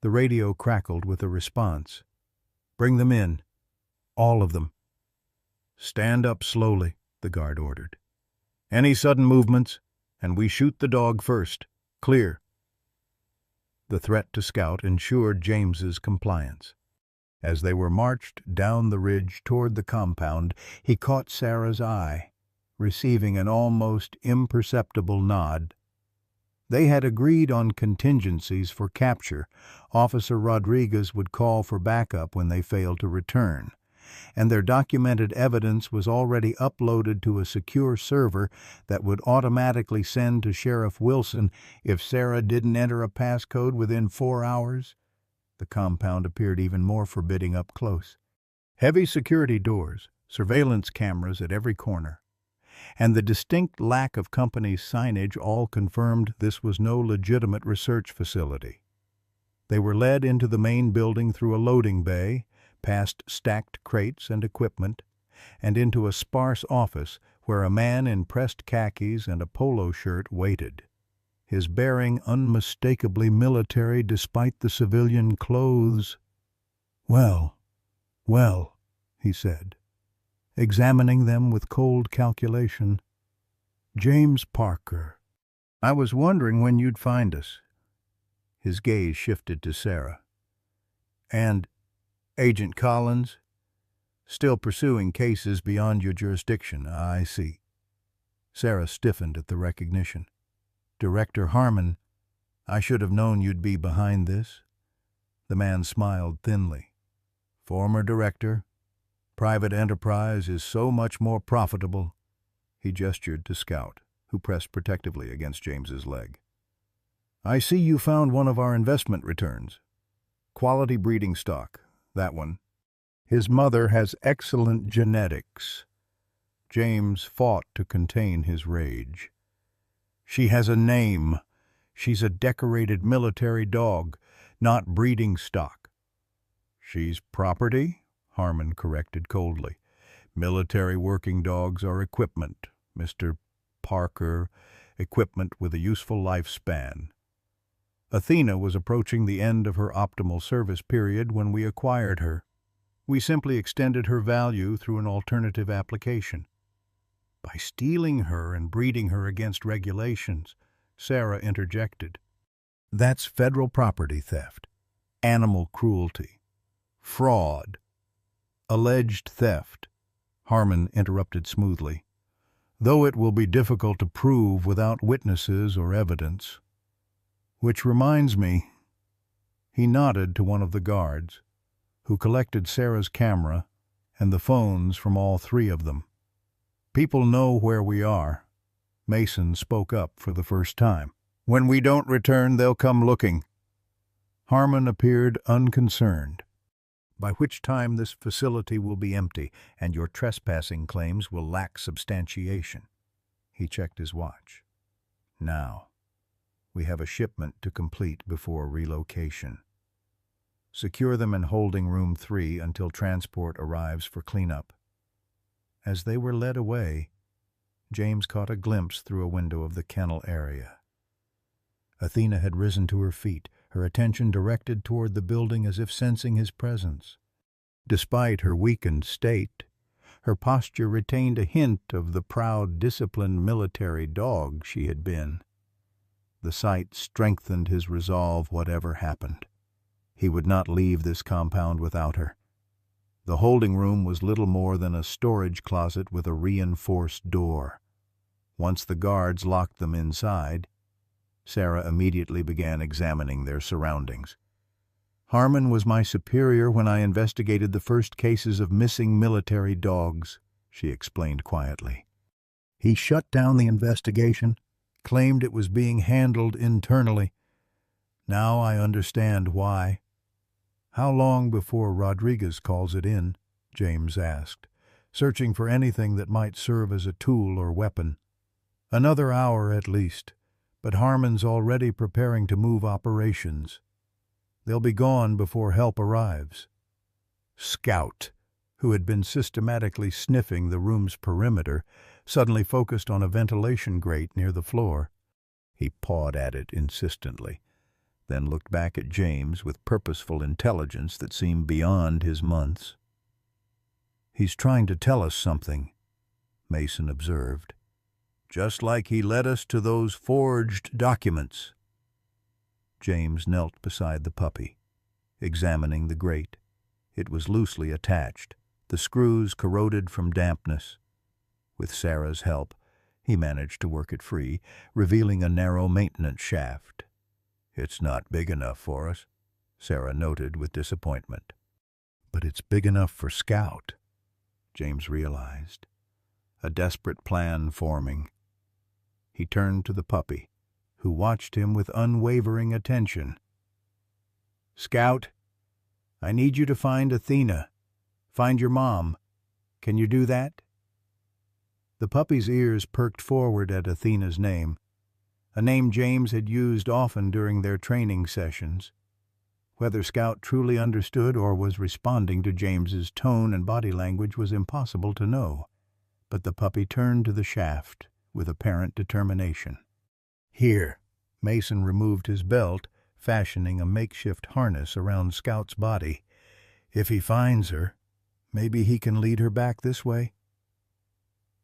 The radio crackled with a response. "Bring them in. All of them." "Stand up slowly," the guard ordered. "Any sudden movements, and we shoot the dog first. Clear." The threat to Scout ensured James's compliance. As they were marched down the ridge toward the compound, he caught Sarah's eye, receiving an almost imperceptible nod. They had agreed on contingencies for capture. Officer Rodriguez would call for backup when they failed to return. and their documented evidence was already uploaded to a secure server that would automatically send to Sheriff Wilson if Sarah didn't enter a passcode within 4 hours. The compound appeared even more forbidding up close. Heavy security doors, surveillance cameras at every corner, and the distinct lack of company signage all confirmed this was no legitimate research facility. They were led into the main building through a loading bay, past stacked crates and equipment, and into a sparse office where a man in pressed khakis and a polo shirt waited, his bearing unmistakably military despite the civilian clothes. "Well, well," he said, examining them with cold calculation. "James Parker. I was wondering when you'd find us." His gaze shifted to Sarah. "And Agent Collins? Still pursuing cases beyond your jurisdiction, I see." Sarah stiffened at the recognition. "Director Harmon, I should have known you'd be behind this." The man smiled thinly. "Former director. Private enterprise is so much more profitable." He gestured to Scout, who pressed protectively against James's leg. "I see you found one of our investment returns. Quality breeding stock, that one. His mother has excellent genetics." James fought to contain his rage. "She has a name. She's a decorated military dog, not breeding stock." "She's property," Harmon corrected coldly. "Military working dogs are equipment, Mr. Parker, equipment with a useful lifespan. Athena was approaching the end of her optimal service period when we acquired her. We simply extended her value through an alternative application. By stealing her and breeding her against regulations," Sarah interjected. "That's federal property theft, animal cruelty, fraud, alleged theft," Harmon interrupted smoothly, "though it will be difficult to prove without witnesses or evidence. Which reminds me," he nodded to one of the guards, who collected Sarah's camera and the phones from all three of them. "People know where we are." Mason spoke up for the first time. "When we don't return, they'll come looking." Harmon appeared unconcerned. "By which time this facility will be empty, and your trespassing claims will lack substantiation." He checked his watch. "Now, we have a shipment to complete before relocation. Secure them in holding room 3 until transport arrives for cleanup." As they were led away, James caught a glimpse through a window of the kennel area. Athena had risen to her feet, her attention directed toward the building as if sensing his presence. Despite her weakened state, her posture retained a hint of the proud, disciplined military dog she had been. The sight strengthened his resolve whatever happened. He would not leave this compound without her. The holding room was little more than a storage closet with a reinforced door. Once the guards locked them inside, Sarah immediately began examining their surroundings. "Harmon was my superior when I investigated the first cases of missing military dogs," she explained quietly. "He shut down the investigation, claimed it was being handled internally. Now I understand why." "How long before Rodriguez calls it in?" James asked, searching for anything that might serve as a tool or weapon. "Another hour at least, but Harmon's already preparing to move operations. They'll be gone before help arrives." Scout, who had been systematically sniffing the room's perimeter, suddenly focused on a ventilation grate near the floor. He pawed at it insistently, then looked back at James with purposeful intelligence that seemed beyond his months. "He's trying to tell us something," Mason observed. "Just like he led us to those forged documents." James knelt beside the puppy, examining the grate. It was loosely attached, the screws corroded from dampness. With Sarah's help, he managed to work it free, revealing a narrow maintenance shaft. "It's not big enough for us," Sarah noted with disappointment. "But it's big enough for Scout," James realized. A desperate plan forming. He turned to the puppy, who watched him with unwavering attention. "Scout, I need you to find Athena. Find your mom. Can you do that?" The puppy's ears perked forward at Athena's name, a name James had used often during their training sessions. Whether Scout truly understood or was responding to James's tone and body language was impossible to know, but the puppy turned to the shaft with apparent determination. "Here." Mason removed his belt, fashioning a makeshift harness around Scout's body. "If he finds her, maybe he can lead her back this way."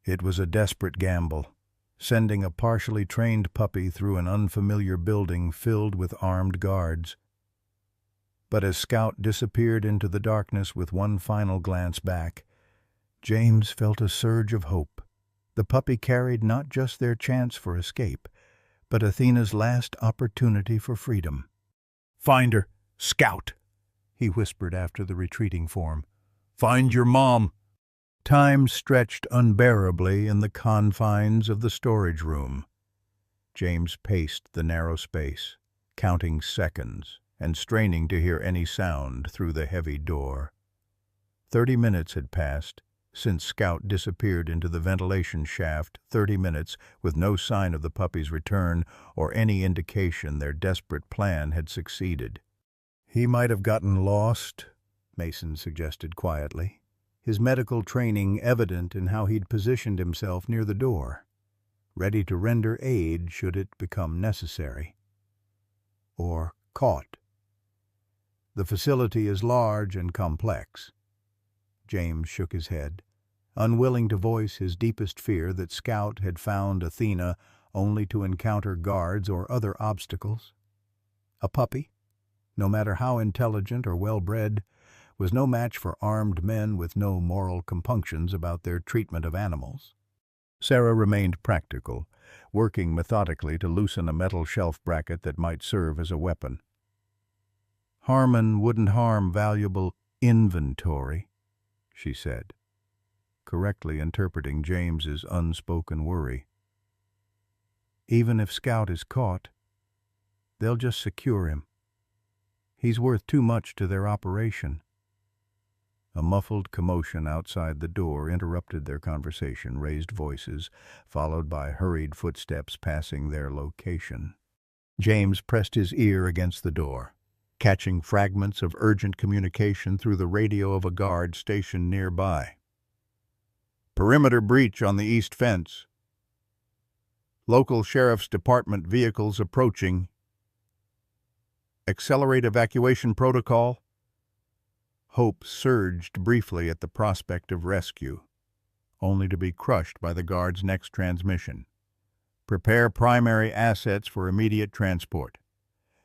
It was a desperate gamble, sending a partially trained puppy through an unfamiliar building filled with armed guards. But as Scout disappeared into the darkness with one final glance back, James felt a surge of hope. The puppy carried not just their chance for escape, but Athena's last opportunity for freedom. "Find her, Scout," he whispered after the retreating form. "Find your mom." Time stretched unbearably in the confines of the storage room. James paced the narrow space, counting seconds and straining to hear any sound through the heavy door. 30 minutes had passed since Scout disappeared into the ventilation shaft, 30 minutes with no sign of the puppy's return or any indication their desperate plan had succeeded. "He might have gotten lost," Mason suggested quietly, his medical training evident in how he'd positioned himself near the door, ready to render aid should it become necessary. "Or caught. The facility is large and complex." James shook his head, unwilling to voice his deepest fear that Scout had found Athena only to encounter guards or other obstacles. A puppy, no matter how intelligent or well-bred, was no match for armed men with no moral compunctions about their treatment of animals. Sarah remained practical, working methodically to loosen a metal shelf bracket that might serve as a weapon. "Harmon wouldn't harm valuable inventory," she said, correctly interpreting James's unspoken worry. "Even if Scout is caught, they'll just secure him. He's worth too much to their operation." A muffled commotion outside the door interrupted their conversation, raised voices, followed by hurried footsteps passing their location. James pressed his ear against the door, catching fragments of urgent communication through the radio of a guard stationed nearby. "Perimeter breach on the east fence. Local sheriff's department vehicles approaching. Accelerate evacuation protocol." Hope surged briefly at the prospect of rescue, only to be crushed by the guard's next transmission. "Prepare primary assets for immediate transport.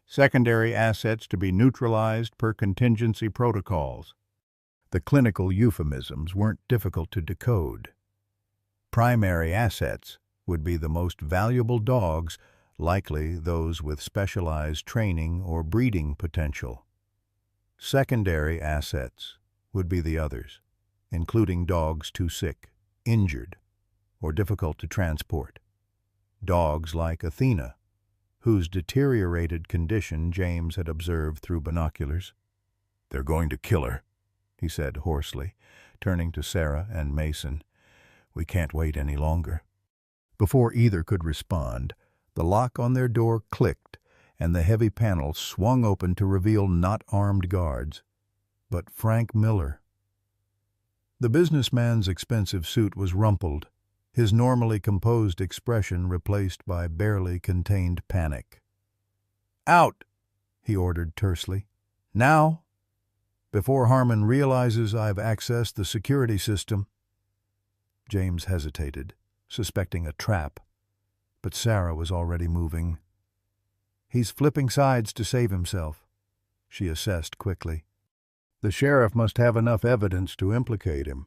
Secondary assets to be neutralized per contingency protocols." The clinical euphemisms weren't difficult to decode. Primary assets would be the most valuable dogs, likely those with specialized training or breeding potential. Secondary assets would be the others, including dogs too sick, injured, or difficult to transport. Dogs like Athena, whose deteriorated condition James had observed through binoculars. "They're going to kill her," he said hoarsely, turning to Sarah and Mason. "We can't wait any longer." Before either could respond, the lock on their door clicked, and the heavy panel swung open to reveal not armed guards, but Frank Miller. The businessman's expensive suit was rumpled, his normally composed expression replaced by barely contained panic. "Out!" he ordered tersely. "Now! Before Harmon realizes I've accessed the security system." James hesitated, suspecting a trap, but Sarah was already moving. "He's flipping sides to save himself," she assessed quickly. "The sheriff must have enough evidence to implicate him."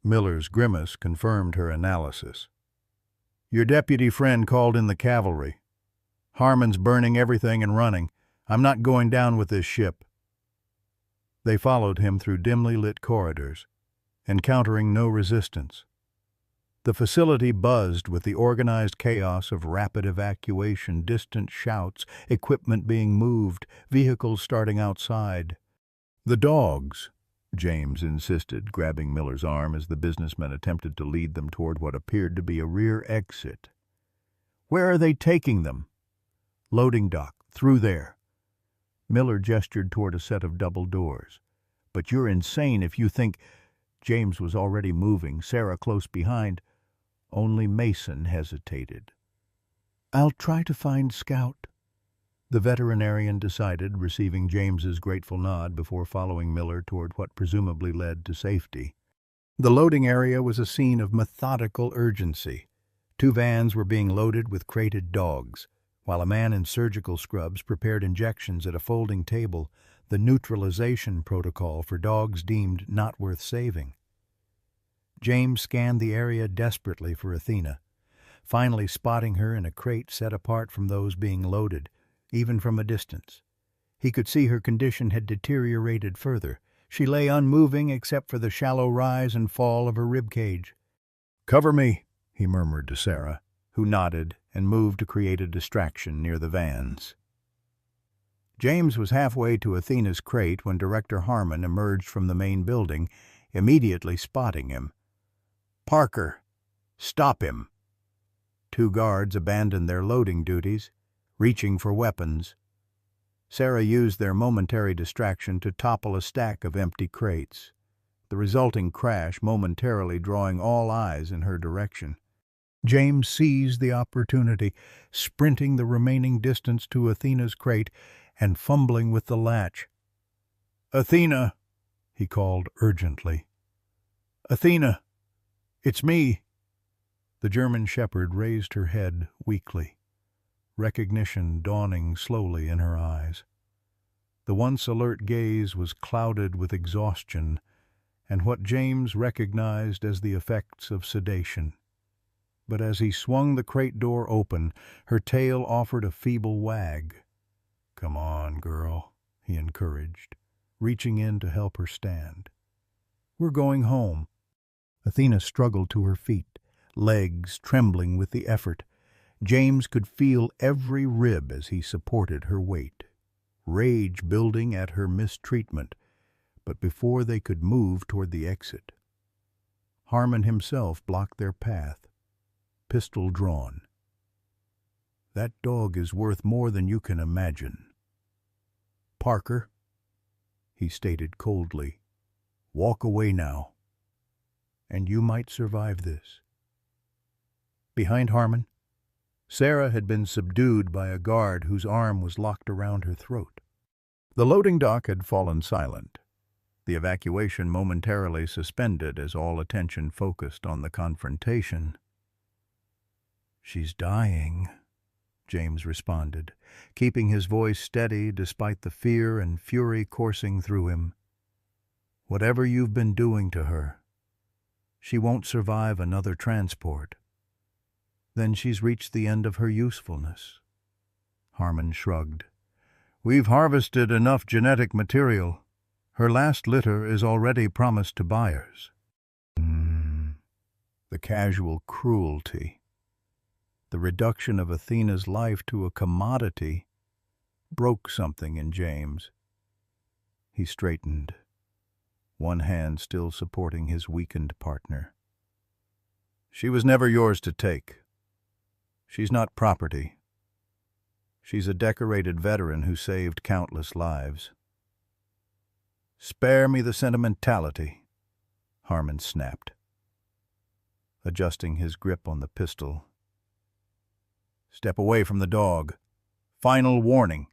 Miller's grimace confirmed her analysis. "Your deputy friend called in the cavalry. Harmon's burning everything and running. I'm not going down with this ship." They followed him through dimly lit corridors, encountering no resistance. The facility buzzed with the organized chaos of rapid evacuation, distant shouts, equipment being moved, vehicles starting outside. "The dogs," James insisted, grabbing Miller's arm as the businessman attempted to lead them toward what appeared to be a rear exit. "Where are they taking them?" "Loading dock, through there." Miller gestured toward a set of double doors. "But you're insane if you think—" James was already moving, Sarah close behind. Only Mason hesitated. "I'll try to find Scout," the veterinarian decided, receiving James's grateful nod before following Miller toward what presumably led to safety. The loading area was a scene of methodical urgency. 2 vans were being loaded with crated dogs, while a man in surgical scrubs prepared injections at a folding table, the neutralization protocol for dogs deemed not worth saving. James scanned the area desperately for Athena, finally spotting her in a crate set apart from those being loaded, even from a distance. He could see her condition had deteriorated further. She lay unmoving except for the shallow rise and fall of her rib cage. "Cover me," he murmured to Sarah, who nodded and moved to create a distraction near the vans. James was halfway to Athena's crate when Director Harmon emerged from the main building, immediately spotting him. "Parker, stop him." 2 guards abandoned their loading duties, reaching for weapons. Sarah used their momentary distraction to topple a stack of empty crates, the resulting crash momentarily drawing all eyes in her direction. James seized the opportunity, sprinting the remaining distance to Athena's crate and fumbling with the latch. "Athena," he called urgently. "Athena, it's me." The German shepherd raised her head weakly, recognition dawning slowly in her eyes. The once alert gaze was clouded with exhaustion and what James recognized as the effects of sedation. But as he swung the crate door open, her tail offered a feeble wag. "Come on, girl," he encouraged, reaching in to help her stand. "We're going home." Athena struggled to her feet, legs trembling with the effort. James could feel every rib as he supported her weight, rage building at her mistreatment, but before they could move toward the exit, Harmon himself blocked their path, pistol drawn. "That dog is worth more than you can imagine. Parker," he stated coldly, "walk away now, and you might survive this." Behind Harmon, Sarah had been subdued by a guard whose arm was locked around her throat. The loading dock had fallen silent, the evacuation momentarily suspended as all attention focused on the confrontation. "She's dying," James responded, keeping his voice steady despite the fear and fury coursing through him. "Whatever you've been doing to her, she won't survive another transport. Then she's reached the end of her usefulness." Harmon shrugged. "We've harvested enough genetic material. Her last litter is already promised to buyers." The casual cruelty, the reduction of Athena's life to a commodity, broke something in James. He straightened, one hand still supporting his weakened partner. "She was never yours to take. She's not property. She's a decorated veteran who saved countless lives." "Spare me the sentimentality," Harmon snapped, adjusting his grip on the pistol. "Step away from the dog. Final warning."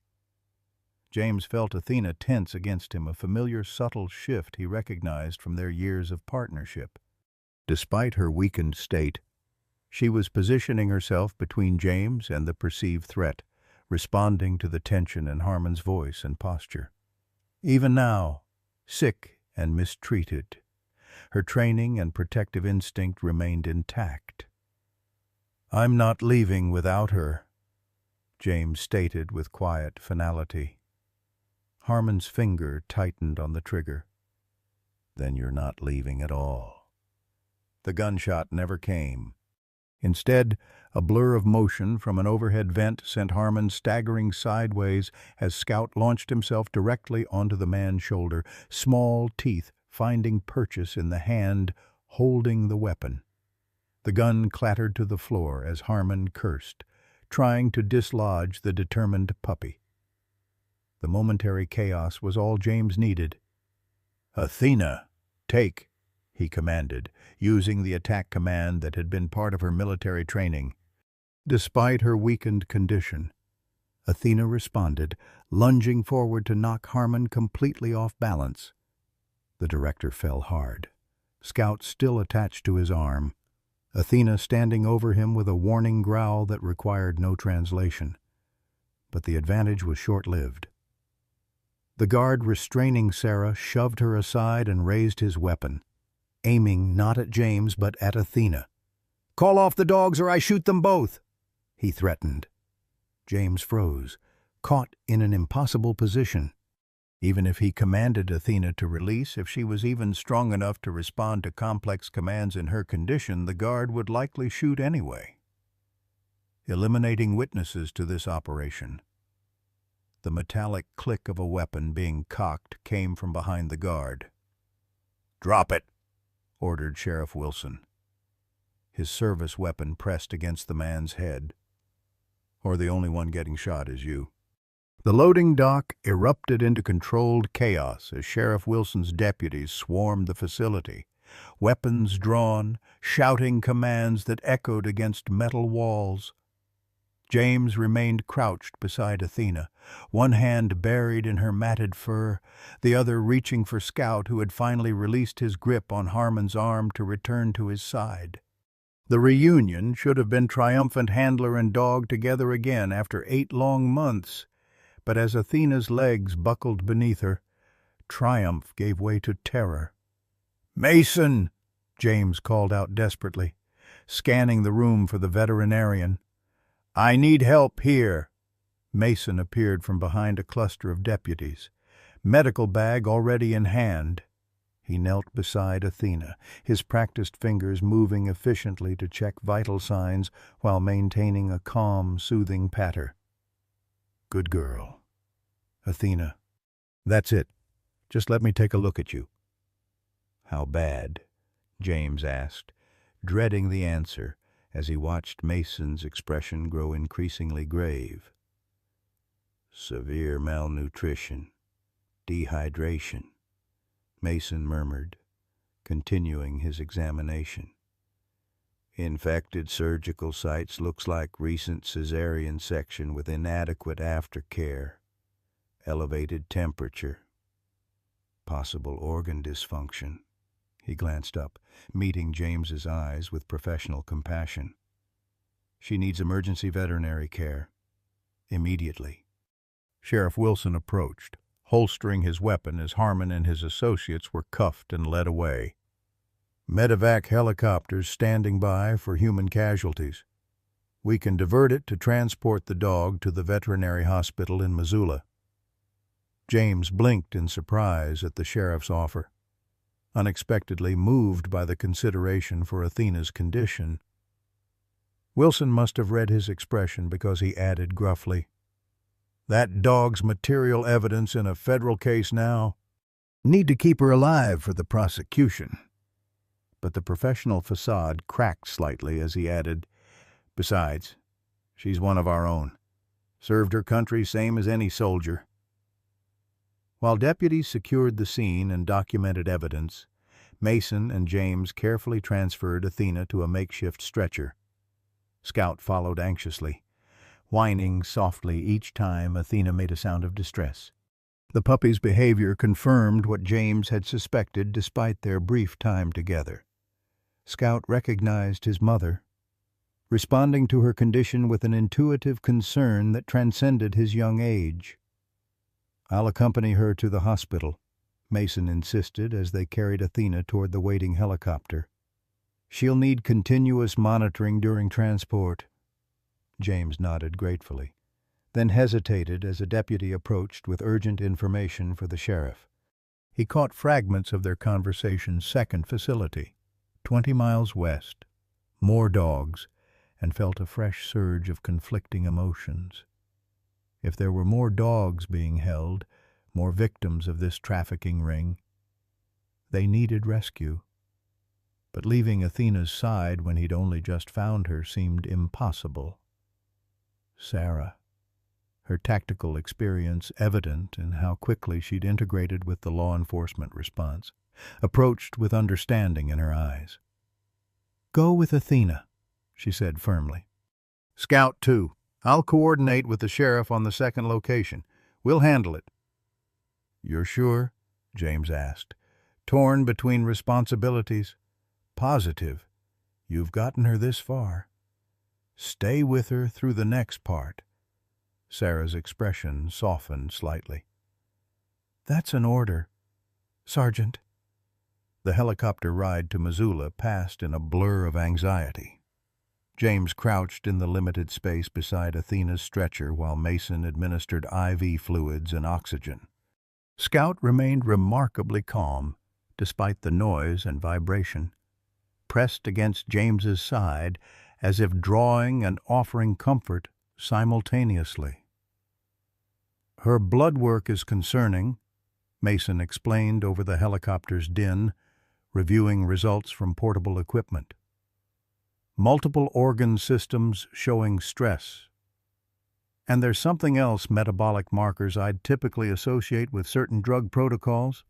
James felt Athena tense against him, a familiar subtle shift he recognized from their years of partnership. Despite her weakened state, she was positioning herself between James and the perceived threat, responding to the tension in Harmon's voice and posture. Even now, sick and mistreated, her training and protective instinct remained intact. "I'm not leaving without her," James stated with quiet finality. Harmon's finger tightened on the trigger. then you're not leaving at all. The gunshot never came. Instead, a blur of motion from an overhead vent sent Harmon staggering sideways as Scout launched himself directly onto the man's shoulder, small teeth finding purchase in the hand holding the weapon. The gun clattered to the floor as Harmon cursed, trying to dislodge the determined puppy. The momentary chaos was all James needed. "Athena, take," he commanded, using the attack command that had been part of her military training. Despite her weakened condition, Athena responded, lunging forward to knock Harmon completely off balance. The director fell hard, Scout still attached to his arm, Athena standing over him with a warning growl that required no translation. But the advantage was short-lived. The guard restraining Sarah shoved her aside and raised his weapon, aiming not at James but at Athena. "Call off the dogs or I shoot them both," he threatened. James froze, caught in an impossible position. Even if he commanded Athena to release, if she was even strong enough to respond to complex commands in her condition, the guard would likely shoot anyway. Eliminating witnesses to this operation. The metallic click of a weapon being cocked came from behind the guard. "Drop it," ordered Sheriff Wilson. His service weapon pressed against the man's head. "Or the only one getting shot is you." The loading dock erupted into controlled chaos as Sheriff Wilson's deputies swarmed the facility, weapons drawn, shouting commands that echoed against metal walls. James remained crouched beside Athena, one hand buried in her matted fur, the other reaching for Scout, who had finally released his grip on Harmon's arm to return to his side. The reunion should have been triumphant handler and dog together again after 8 long months, but as Athena's legs buckled beneath her, triumph gave way to terror. "Mason!" James called out desperately, scanning the room for the veterinarian. "I need help here." Mason appeared from behind a cluster of deputies, medical bag already in hand. He knelt beside Athena, his practiced fingers moving efficiently to check vital signs while maintaining a calm, soothing patter. "Good girl. Athena, that's it. Just let me take a look at you." "How bad?" James asked, dreading the answer as he watched Mason's expression grow increasingly grave. "Severe malnutrition, dehydration," Mason murmured, continuing his examination. "Infected surgical sites, looks like recent cesarean section with inadequate aftercare. Elevated temperature. Possible organ dysfunction." He glanced up, meeting James's eyes with professional compassion. "She needs emergency veterinary care. Immediately." Sheriff Wilson approached, holstering his weapon as Harmon and his associates were cuffed and led away. "Medevac helicopters standing by for human casualties. We can divert it to transport the dog to the veterinary hospital in Missoula." James blinked in surprise at the sheriff's offer, unexpectedly moved by the consideration for Athena's condition. Wilson must have read his expression because he added gruffly, "That dog's material evidence in a federal case now. Need to keep her alive for the prosecution." But the professional facade cracked slightly as he added, "Besides, she's one of our own. Served her country same as any soldier." While deputies secured the scene and documented evidence, Mason and James carefully transferred Athena to a makeshift stretcher. Scout followed anxiously, whining softly each time Athena made a sound of distress. The puppy's behavior confirmed what James had suspected despite their brief time together. Scout recognized his mother, responding to her condition with an intuitive concern that transcended his young age. "I'll accompany her to the hospital," Mason insisted as they carried Athena toward the waiting helicopter. "She'll need continuous monitoring during transport." James nodded gratefully, then hesitated as a deputy approached with urgent information for the sheriff. He caught fragments of their conversation's second facility, 20 miles west, more dogs, and felt a fresh surge of conflicting emotions. If there were more dogs being held, more victims of this trafficking ring, they needed rescue. But leaving Athena's side when he'd only just found her seemed impossible. Sarah, her tactical experience evident in how quickly she'd integrated with the law enforcement response, approached with understanding in her eyes. "Go with Athena," she said firmly. "Scout 2. I'll coordinate with the sheriff on the second location. We'll handle it." "You're sure?" James asked, torn between responsibilities. "Positive. You've gotten her this far. Stay with her through the next part." Sarah's expression softened slightly. "That's an order, Sergeant." The helicopter ride to Missoula passed in a blur of anxiety. James crouched in the limited space beside Athena's stretcher while Mason administered IV fluids and oxygen. Scout remained remarkably calm, despite the noise and vibration, pressed against James's side as if drawing and offering comfort simultaneously. "Her blood work is concerning," Mason explained over the helicopter's din, reviewing results from portable equipment. "Multiple organ systems showing stress. And there's something else, metabolic markers I'd typically associate with certain drug protocols."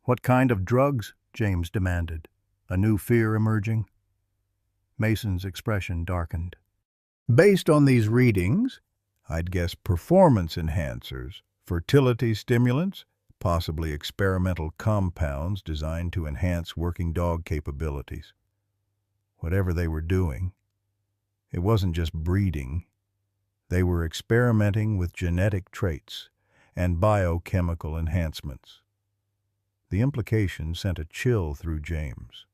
"What kind of drugs?" James demanded, a new fear emerging. Mason's expression darkened. "Based on these readings, I'd guess performance enhancers, fertility stimulants, possibly experimental compounds designed to enhance working dog capabilities. Whatever they were doing, it wasn't just breeding. They were experimenting with genetic traits and biochemical enhancements." The implication sent a chill through James.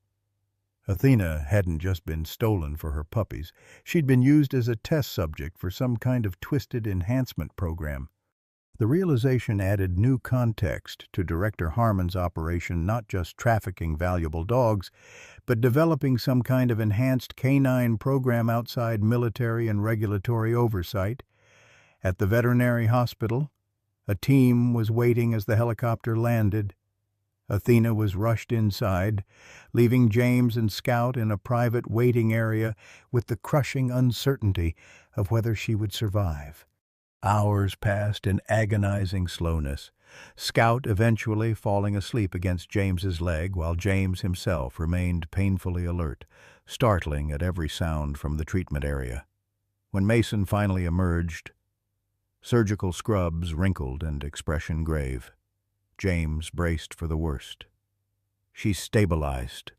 Athena hadn't just been stolen for her puppies. She'd been used as a test subject for some kind of twisted enhancement program. The realization added new context to Director Harmon's operation, not just trafficking valuable dogs, but developing some kind of enhanced canine program outside military and regulatory oversight. At the veterinary hospital, a team was waiting as the helicopter landed. Athena was rushed inside, leaving James and Scout in a private waiting area with the crushing uncertainty of whether she would survive. Hours passed in agonizing slowness, Scout eventually falling asleep against James's leg while James himself remained painfully alert, startling at every sound from the treatment area. When Mason finally emerged, surgical scrubs wrinkled and expression grave, James braced for the worst. "She's stabilized,"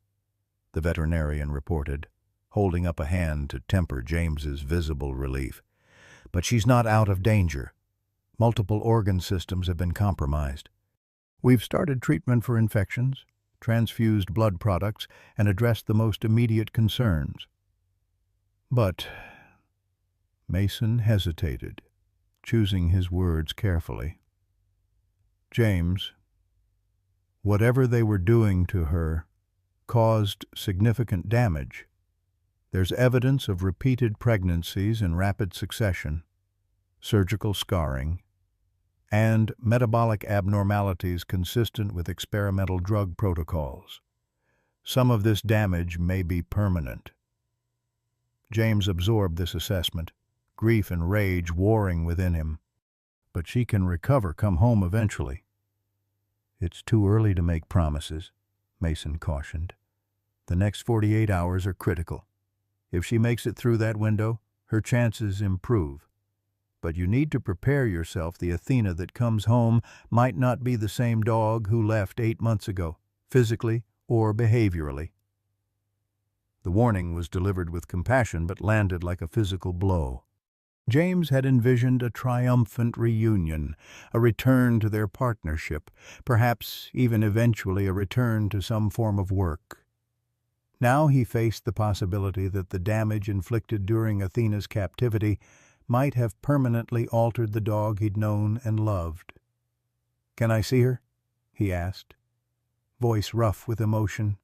the veterinarian reported, holding up a hand to temper James's visible relief. "But she's not out of danger. Multiple organ systems have been compromised. We've started treatment for infections, transfused blood products, and addressed the most immediate concerns." But Mason hesitated, choosing his words carefully. "James, whatever they were doing to her caused significant damage. There's evidence of repeated pregnancies in rapid succession, surgical scarring, and metabolic abnormalities consistent with experimental drug protocols. Some of this damage may be permanent." James absorbed this assessment, grief and rage warring within him. "But she can recover, come home eventually." "It's too early to make promises," Mason cautioned. "The next 48 hours are critical. If she makes it through that window, her chances improve. But you need to prepare yourself. The Athena that comes home might not be the same dog who left 8 months ago, physically or behaviorally." The warning was delivered with compassion but landed like a physical blow. James had envisioned a triumphant reunion, a return to their partnership, perhaps even eventually a return to some form of work. Now he faced the possibility that the damage inflicted during Athena's captivity might have permanently altered the dog he'd known and loved. "Can I see her?" he asked, voice rough with emotion.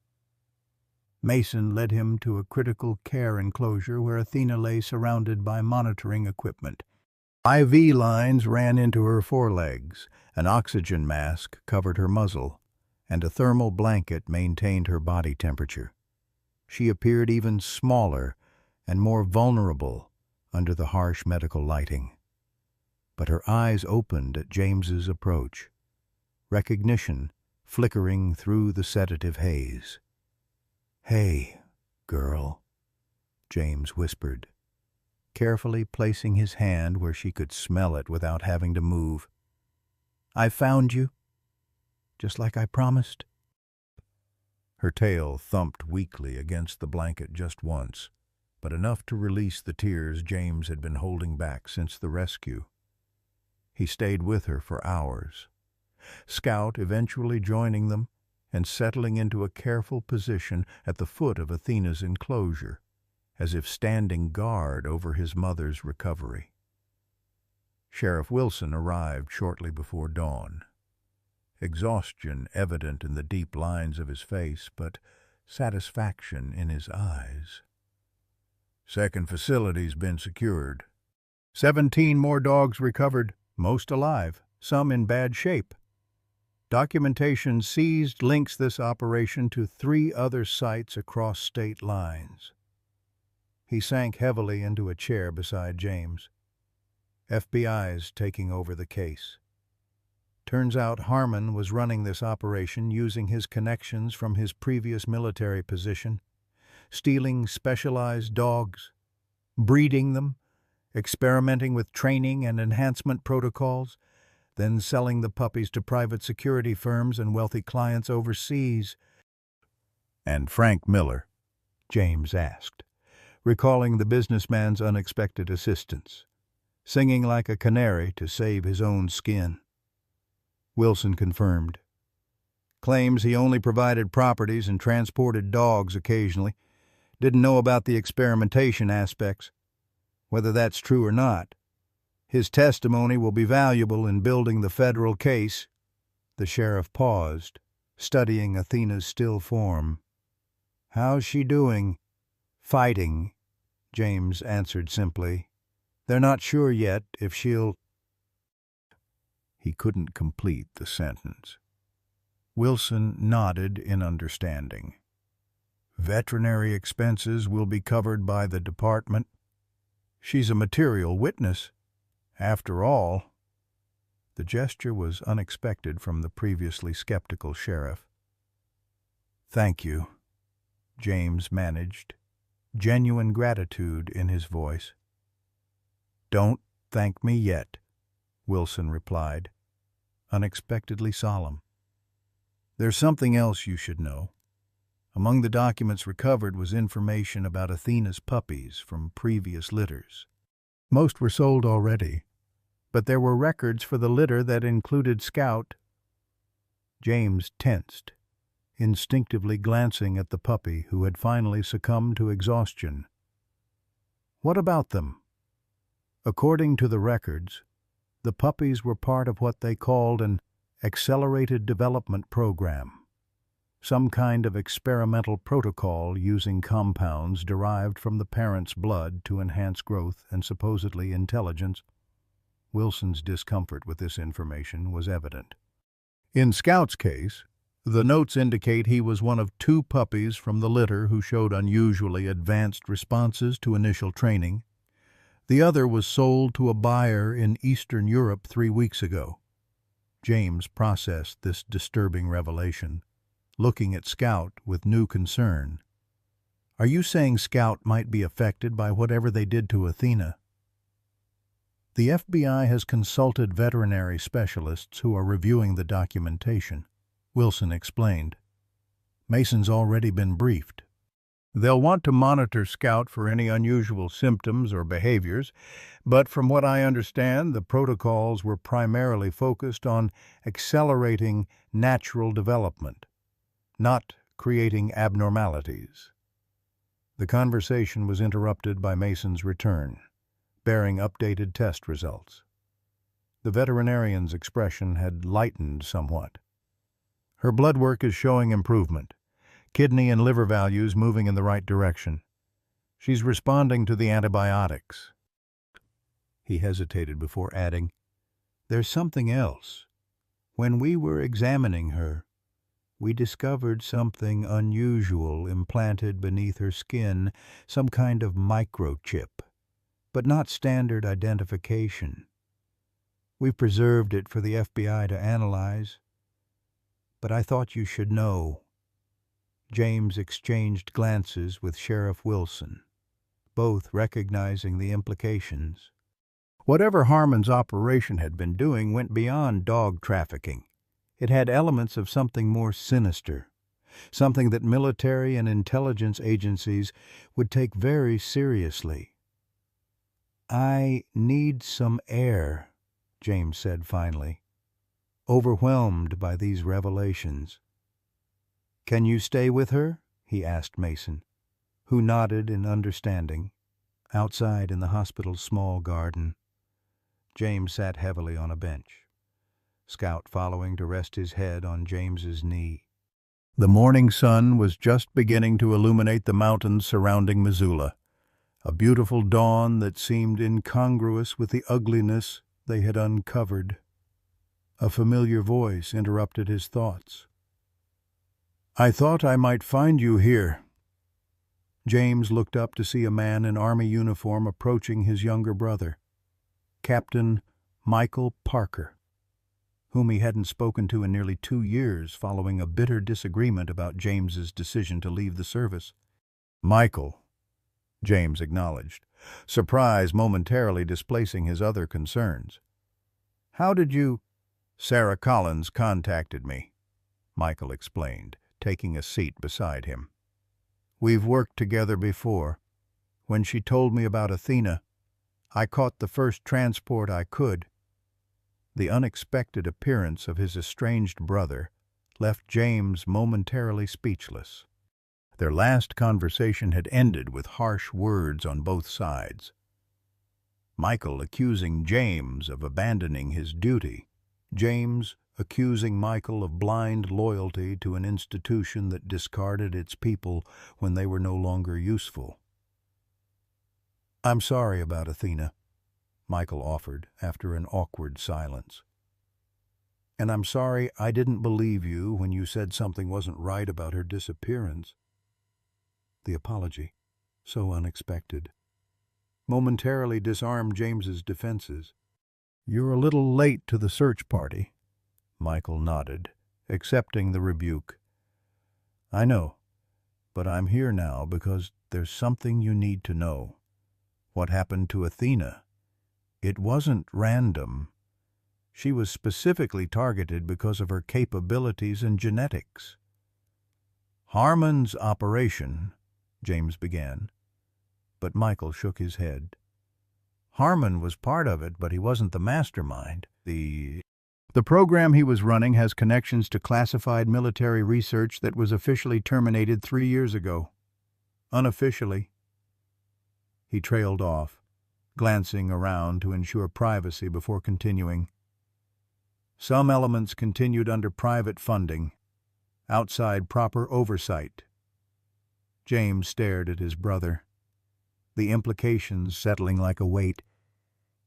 Mason led him to a critical care enclosure where Athena lay surrounded by monitoring equipment. IV lines ran into her forelegs, an oxygen mask covered her muzzle, and a thermal blanket maintained her body temperature. She appeared even smaller and more vulnerable under the harsh medical lighting. But her eyes opened at James's approach, recognition flickering through the sedative haze. "Hey, girl," James whispered, carefully placing his hand where she could smell it without having to move. "I found you, just like I promised." Her tail thumped weakly against the blanket just once, but enough to release the tears James had been holding back since the rescue. He stayed with her for hours, Scout eventually joining them and settling into a careful position at the foot of Athena's enclosure, as if standing guard over his mother's recovery. Sheriff Wilson arrived shortly before dawn. Exhaustion evident in the deep lines of his face, but satisfaction in his eyes. "Second facility's been secured. 17 more dogs recovered, most alive, some in bad shape. Documentation seized links this operation to 3 other sites across state lines." He sank heavily into a chair beside James. "FBI's taking over the case. Turns out Harmon was running this operation using his connections from his previous military position, stealing specialized dogs, breeding them, experimenting with training and enhancement protocols, then selling the puppies to private security firms and wealthy clients overseas." "And Frank Miller?" James asked, recalling the businessman's unexpected assistance, singing like a canary to save his own skin. Wilson confirmed. "Claims he only provided properties and transported dogs occasionally. Didn't know about the experimentation aspects. Whether that's true or not, his testimony will be valuable in building the federal case." The sheriff paused, studying Athena's still form. "How's she doing?" "Fighting," James answered simply. "They're not sure yet if she'll—" He couldn't complete the sentence. Wilson nodded in understanding. "Veterinary expenses will be covered by the department. She's a material witness. After all—" The gesture was unexpected from the previously skeptical sheriff. "Thank you," James managed, genuine gratitude in his voice. "Don't thank me yet," Wilson replied, unexpectedly solemn. "There's something else you should know. Among the documents recovered was information about Athena's puppies from previous litters. Most were sold already, but there were records for the litter that included Scout." James tensed, instinctively glancing at the puppy who had finally succumbed to exhaustion. "What about them?" According to the records, the puppies were part of what they called an accelerated development program, some kind of experimental protocol using compounds derived from the parent's blood to enhance growth and supposedly intelligence. Wilson's discomfort with this information was evident. In Scout's case, the notes indicate he was one of 2 puppies from the litter who showed unusually advanced responses to initial training. The other was sold to a buyer in Eastern Europe 3 weeks ago. James processed this disturbing revelation, looking at Scout with new concern. "Are you saying Scout might be affected by whatever they did to Athena?" "The FBI has consulted veterinary specialists who are reviewing the documentation," Wilson explained. "Mason's already been briefed. They'll want to monitor Scout for any unusual symptoms or behaviors, but from what I understand, the protocols were primarily focused on accelerating natural development, not creating abnormalities." The conversation was interrupted by Mason's return, bearing updated test results. The veterinarian's expression had lightened somewhat. Her blood work is showing improvement. Kidney and liver values moving in the right direction. She's responding to the antibiotics." He hesitated before adding, "There's something else. When we were examining her, we discovered something unusual implanted beneath her skin, some kind of microchip, but not standard identification. We've preserved it for the FBI to analyze, but I thought you should know." James exchanged glances with Sheriff Wilson, both recognizing the implications. Whatever Harmon's operation had been doing went beyond dog trafficking. It had elements of something more sinister, something that military and intelligence agencies would take very seriously. "I need some air," James said finally, overwhelmed by these revelations. "Can you stay with her?" he asked Mason, who nodded in understanding. Outside in the hospital's small garden, James sat heavily on a bench, Scout following to rest his head on James's knee. The morning sun was just beginning to illuminate the mountains surrounding Missoula, a beautiful dawn that seemed incongruous with the ugliness they had uncovered. A familiar voice interrupted his thoughts. "I thought I might find you here." James looked up to see a man in Army uniform approaching his younger brother, Captain Michael Parker, whom he hadn't spoken to in nearly 2 years following a bitter disagreement about James's decision to leave the service. "Michael," James acknowledged, surprise momentarily displacing his other concerns. "How did you—" "Sarah Collins contacted me," Michael explained, taking a seat beside him. "We've worked together before. When she told me about Athena, I caught the first transport I could." The unexpected appearance of his estranged brother left James momentarily speechless. Their last conversation had ended with harsh words on both sides. Michael accusing James of abandoning his duty, James accusing Michael of blind loyalty to an institution that discarded its people when they were no longer useful. "I'm sorry about Athena," Michael offered after an awkward silence. "And I'm sorry I didn't believe you when you said something wasn't right about her disappearance." The apology, so unexpected, momentarily disarmed James's defenses. "You're a little late to the search party," Michael nodded, accepting the rebuke. "I know, but I'm here now because there's something you need to know. What happened to Athena? It wasn't random. She was specifically targeted because of her capabilities and genetics." "Harmon's operation," James began, but Michael shook his head. "Harmon was part of it, but he wasn't the mastermind. The program he was running has connections to classified military research that was officially terminated 3 years ago. Unofficially." He trailed off, glancing around to ensure privacy before continuing. "Some elements continued under private funding, outside proper oversight." James stared at his brother, the implications settling like a weight.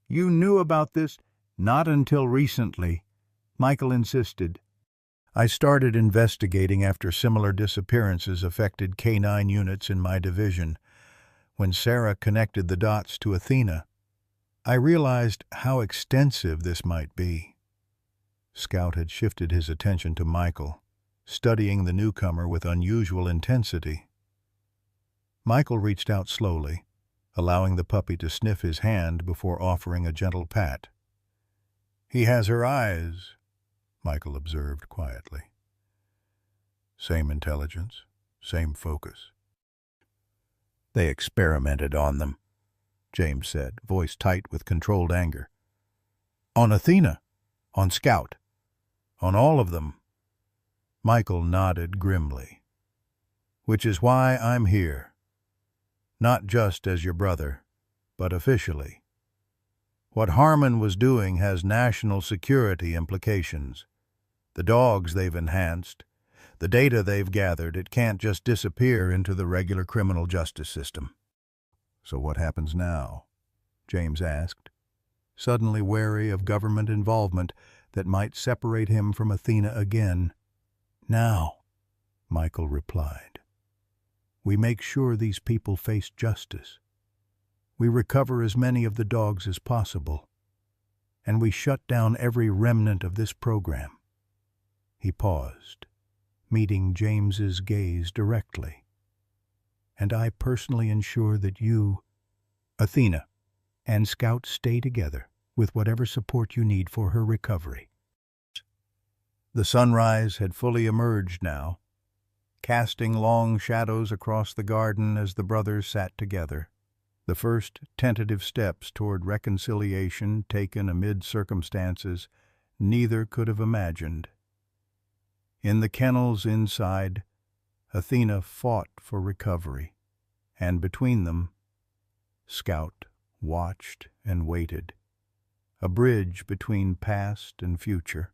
"You knew about this?" "Not until recently," Michael insisted. "I started investigating after similar disappearances affected K-9 units in my division. When Sarah connected the dots to Athena, I realized how extensive this might be." Scout had shifted his attention to Michael, studying the newcomer with unusual intensity. Michael reached out slowly, allowing the puppy to sniff his hand before offering a gentle pat. "He has her eyes," Michael observed quietly. "Same intelligence, same focus." "They experimented on them," James said, voice tight with controlled anger. "On Athena, on Scout, on all of them." Michael nodded grimly. "Which is why I'm here. Not just as your brother, but officially. What Harmon was doing has national security implications. The dogs they've enhanced, the data they've gathered, it can't just disappear into the regular criminal justice system. So what happens now? James asked, suddenly wary of government involvement that might separate him from Athena again. Now, Michael replied, we make sure these people face justice. We recover as many of the dogs as possible, and we shut down every remnant of this program. He paused, meeting James's gaze directly. And I personally ensure that you, Athena, and Scout stay together with whatever support you need for her recovery. The sunrise had fully emerged now, casting long shadows across the garden as the brothers sat together, the first tentative steps toward reconciliation taken amid circumstances neither could have imagined. In the kennels inside, Athena fought for recovery, and between them, Scout watched and waited, a bridge between past and future,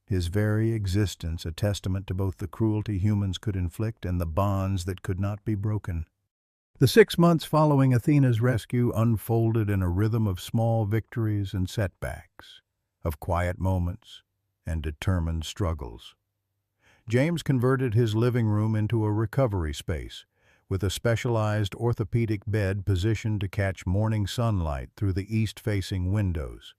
his very existence a testament to both the cruelty humans could inflict and the bonds that could not be broken. The 6 months following Athena's rescue unfolded in a rhythm of small victories and setbacks, of quiet moments and determined struggles. James converted his living room into a recovery space, with a specialized orthopedic bed positioned to catch morning sunlight through the east-facing windows.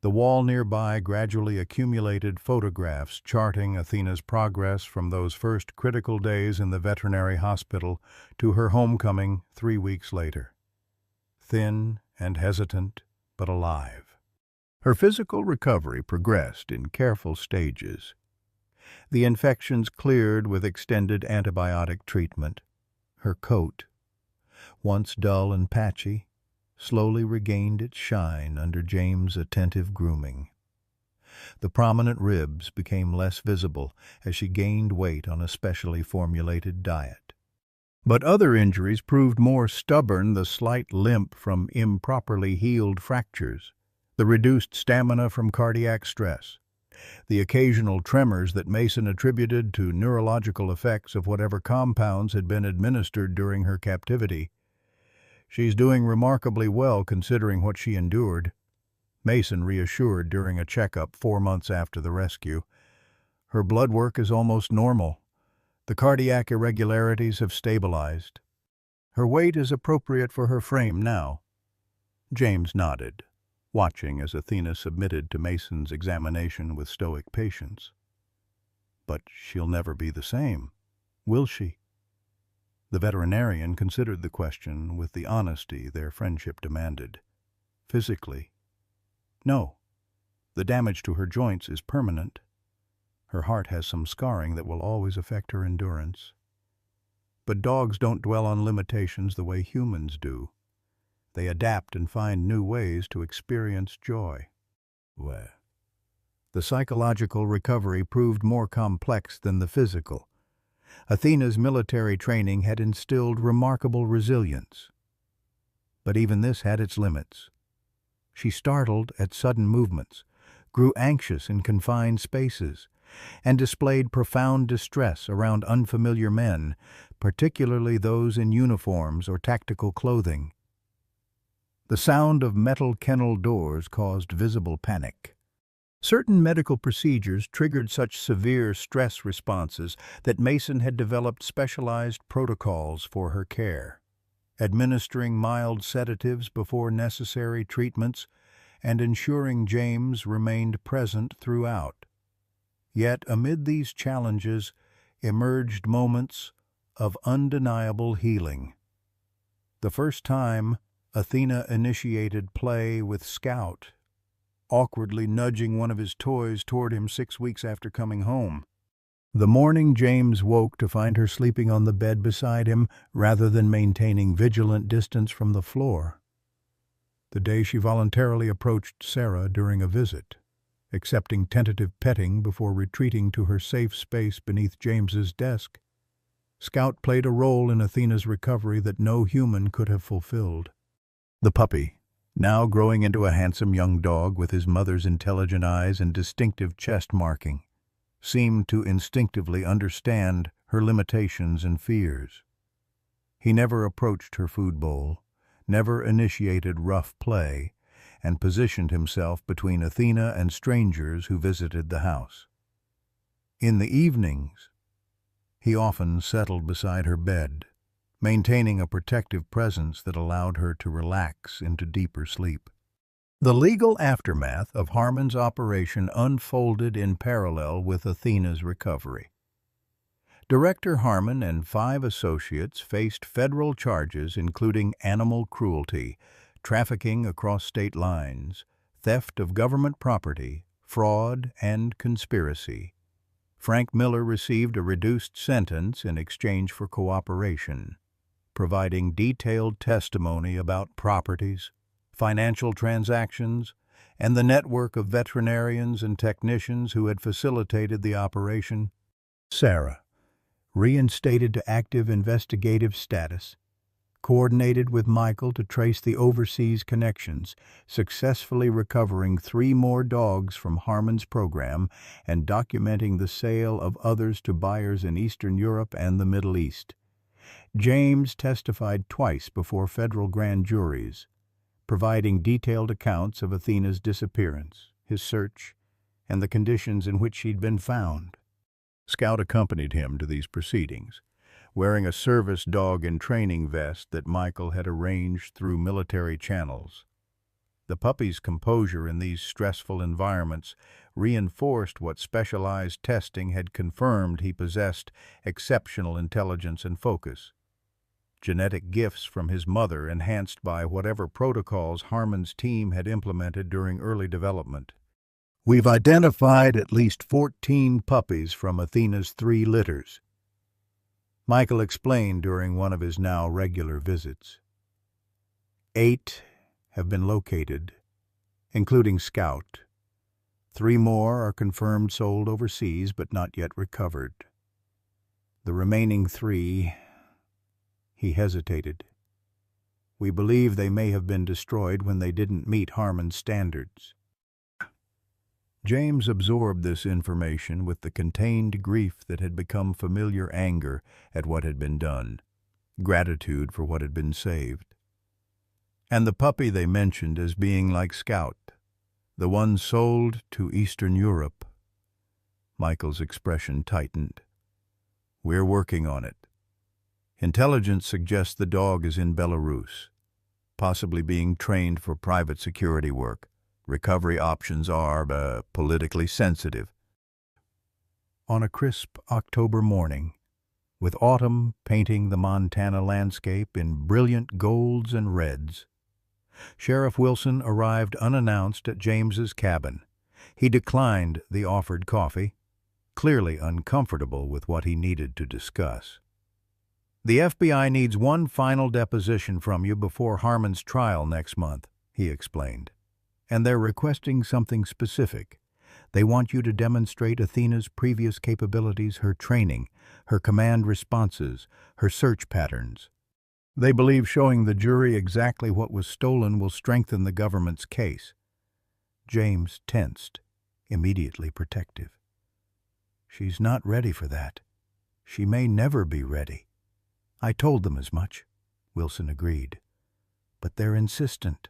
The wall nearby gradually accumulated photographs charting Athena's progress from those first critical days in the veterinary hospital to her homecoming 3 weeks later. Thin and hesitant, but alive. Her physical recovery progressed in careful stages. The infections cleared with extended antibiotic treatment. Her coat, once dull and patchy, slowly regained its shine under James' attentive grooming. The prominent ribs became less visible as she gained weight on a specially formulated diet. But other injuries proved more stubborn: the slight limp from improperly healed fractures, the reduced stamina from cardiac stress, the occasional tremors that Mason attributed to neurological effects of whatever compounds had been administered during her captivity. She's doing remarkably well considering what she endured, Mason reassured during a checkup 4 months after the rescue. Her blood work is almost normal. The cardiac irregularities have stabilized. Her weight is appropriate for her frame now. James nodded, watching as Athena submitted to Mason's examination with stoic patience. But she'll never be the same, will she? The veterinarian considered the question with the honesty their friendship demanded. Physically, no. The damage to her joints is permanent. Her heart has some scarring that will always affect her endurance. But dogs don't dwell on limitations the way humans do. They adapt and find new ways to experience joy. Well, the psychological recovery proved more complex than the physical. Athena's military training had instilled remarkable resilience. But even this had its limits. She startled at sudden movements, grew anxious in confined spaces, and displayed profound distress around unfamiliar men, particularly those in uniforms or tactical clothing. The sound of metal kennel doors caused visible panic. Certain medical procedures triggered such severe stress responses that Mason had developed specialized protocols for her care, administering mild sedatives before necessary treatments and ensuring James remained present throughout. Yet amid these challenges emerged moments of undeniable healing. The first time Athena initiated play with Scout, awkwardly nudging one of his toys toward him 6 weeks after coming home. The morning James woke to find her sleeping on the bed beside him rather than maintaining vigilant distance from the floor. The day she voluntarily approached Sarah during a visit, accepting tentative petting before retreating to her safe space beneath James's desk. Scout played a role in Athena's recovery that no human could have fulfilled. The puppy, now growing into a handsome young dog with his mother's intelligent eyes and distinctive chest marking, seemed to instinctively understand her limitations and fears. He never approached her food bowl, never initiated rough play, and positioned himself between Athena and strangers who visited the house. In the evenings, he often settled beside her bed, maintaining a protective presence that allowed her to relax into deeper sleep. The legal aftermath of Harmon's operation unfolded in parallel with Athena's recovery. Director Harmon and 5 associates faced federal charges including animal cruelty, trafficking across state lines, theft of government property, fraud, and conspiracy. Frank Miller received a reduced sentence in exchange for cooperation, providing detailed testimony about properties, financial transactions, and the network of veterinarians and technicians who had facilitated the operation. Sarah, reinstated to active investigative status, coordinated with Michael to trace the overseas connections, successfully recovering 3 more dogs from Harmon's program and documenting the sale of others to buyers in Eastern Europe and the Middle East. James testified twice before federal grand juries, providing detailed accounts of Athena's disappearance, his search, and the conditions in which she'd been found. Scout accompanied him to these proceedings, wearing a service dog and training vest that Michael had arranged through military channels. The puppy's composure in these stressful environments reinforced what specialized testing had confirmed: he possessed exceptional intelligence and focus. Genetic gifts from his mother enhanced by whatever protocols Harmon's team had implemented during early development. We've identified at least 14 puppies from Athena's 3 litters, Michael explained during one of his now regular visits. 8 have been located, including Scout. 3 more are confirmed sold overseas but not yet recovered. The remaining 3, he hesitated. We believe they may have been destroyed when they didn't meet Harmon's standards. James absorbed this information with the contained grief that had become familiar anger at what had been done, gratitude for what had been saved. And the puppy they mentioned as being like Scout, the one sold to Eastern Europe. Michael's expression tightened. We're working on it. Intelligence suggests the dog is in Belarus, possibly being trained for private security work. Recovery options are politically sensitive. On a crisp October morning, with autumn painting the Montana landscape in brilliant golds and reds, Sheriff Wilson arrived unannounced at James's cabin. He declined the offered coffee, clearly uncomfortable with what he needed to discuss. The FBI needs one final deposition from you before Harmon's trial next month, he explained. And they're requesting something specific. They want you to demonstrate Athena's previous capabilities, her training, her command responses, her search patterns. They believe showing the jury exactly what was stolen will strengthen the government's case. James tensed, immediately protective. She's not ready for that. She may never be ready. I told them as much, Wilson agreed. But they're insistent.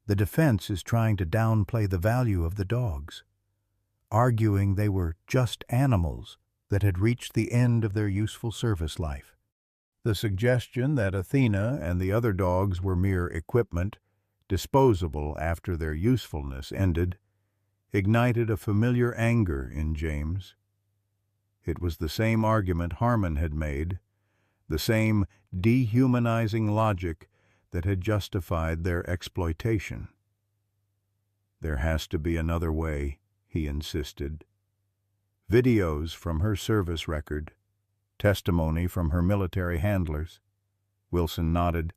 The defense is trying to downplay the value of the dogs, arguing they were just animals that had reached the end of their useful service life. The suggestion that Athena and the other dogs were mere equipment, disposable after their usefulness ended, ignited a familiar anger in James. It was the same argument Harmon had made, the same dehumanizing logic that had justified their exploitation. There has to be another way, he insisted. Videos from her service record, testimony from her military handlers. Wilson nodded.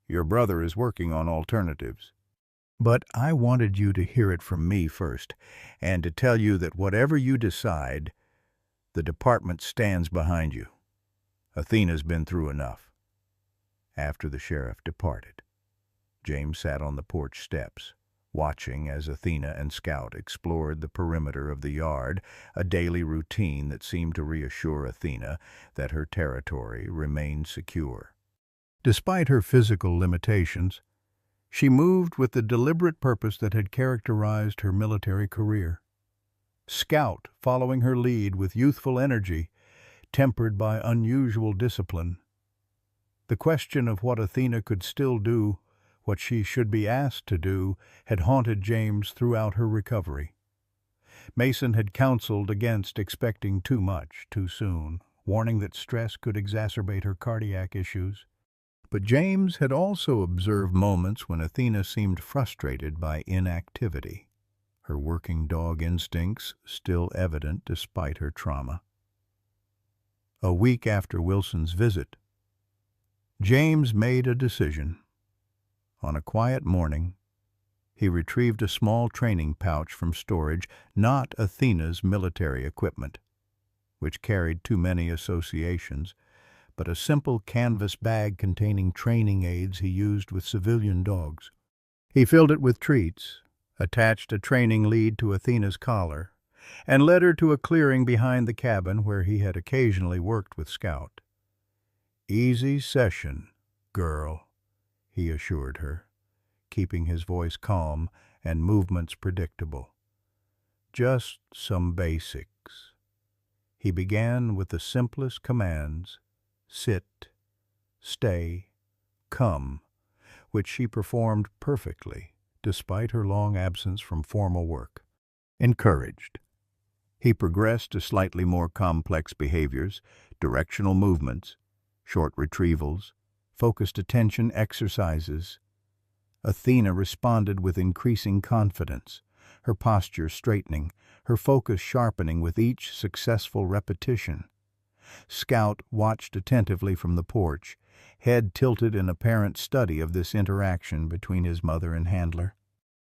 Your brother is working on alternatives. But I wanted you to hear it from me first, and to tell you that whatever you decide, the department stands behind you. Athena's been through enough. After the sheriff departed. James sat on the porch steps, watching as Athena and Scout explored the perimeter of the yard, a daily routine that seemed to reassure Athena that her territory remained secure. Despite her physical limitations, she moved with the deliberate purpose that had characterized her military career. Scout following her lead with youthful energy, tempered by unusual discipline. The question of what Athena could still do, what she should be asked to do, had haunted James throughout her recovery. Mason had counseled against expecting too much too soon, warning that stress could exacerbate her cardiac issues. But James had also observed moments when Athena seemed frustrated by inactivity, her working dog instincts still evident despite her trauma. A week after Wilson's visit, James made a decision. On a quiet morning, he retrieved a small training pouch from storage, not Athena's military equipment, which carried too many associations, but a simple canvas bag containing training aids he used with civilian dogs. He filled it with treats, attached a training lead to Athena's collar, and led her to a clearing behind the cabin where he had occasionally worked with Scout. "Easy session, girl," he assured her, keeping his voice calm and movements predictable. "Just some basics." He began with the simplest commands: sit, stay, come, which she performed perfectly, despite her long absence from formal work. Encouraged, he progressed to slightly more complex behaviors, directional movements, short retrievals, focused attention exercises. Athena responded with increasing confidence, her posture straightening, her focus sharpening with each successful repetition. Scout watched attentively from the porch, head tilted in apparent study of this interaction between his mother and handler.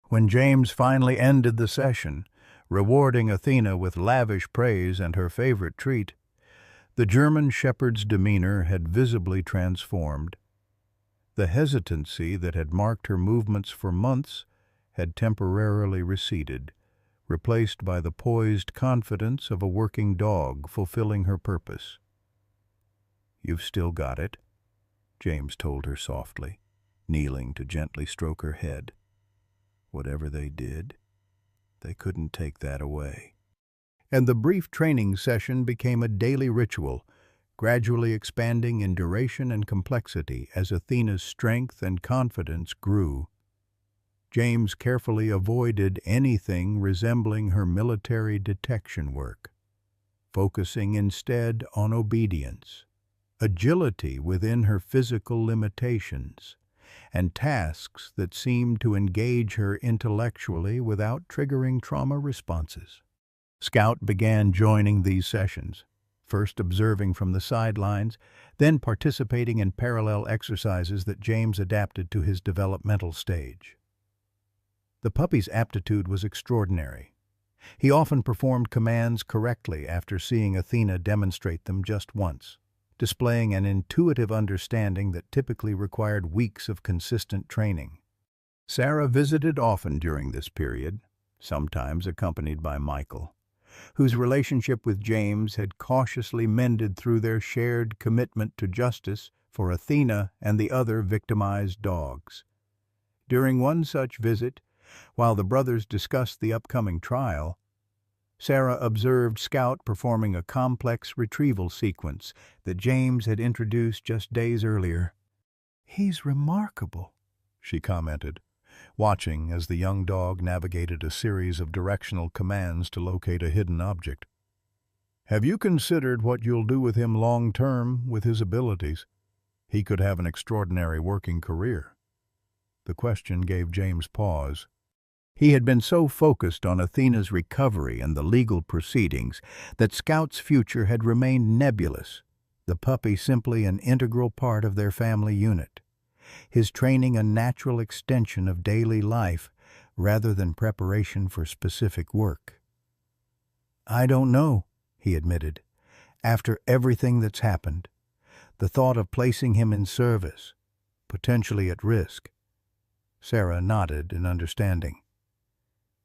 When James finally ended the session, rewarding Athena with lavish praise and her favorite treat, the German shepherd's demeanor had visibly transformed. The hesitancy that had marked her movements for months had temporarily receded, replaced by the poised confidence of a working dog fulfilling her purpose. "You've still got it," James told her softly, kneeling to gently stroke her head. "Whatever they did, they couldn't take that away." And the brief training session became a daily ritual, gradually expanding in duration and complexity as Athena's strength and confidence grew. James carefully avoided anything resembling her military detection work, focusing instead on obedience, agility within her physical limitations, and tasks that seemed to engage her intellectually without triggering trauma responses. Scout began joining these sessions, first observing from the sidelines, then participating in parallel exercises that James adapted to his developmental stage. The puppy's aptitude was extraordinary. He often performed commands correctly after seeing Athena demonstrate them just once, displaying an intuitive understanding that typically required weeks of consistent training. Sarah visited often during this period, sometimes accompanied by Michael, whose relationship with James had cautiously mended through their shared commitment to justice for Athena and the other victimized dogs. During one such visit, while the brothers discussed the upcoming trial, Sarah observed Scout performing a complex retrieval sequence that James had introduced just days earlier. "He's remarkable," she commented, watching as the young dog navigated a series of directional commands to locate a hidden object. "Have you considered what you'll do with him long-term with his abilities? He could have an extraordinary working career." The question gave James pause. He had been so focused on Athena's recovery and the legal proceedings that Scout's future had remained nebulous, the puppy simply an integral part of their family unit, his training a natural extension of daily life rather than preparation for specific work. "I don't know," he admitted. "After everything that's happened, the thought of placing him in service, potentially at risk, Sarah nodded in understanding.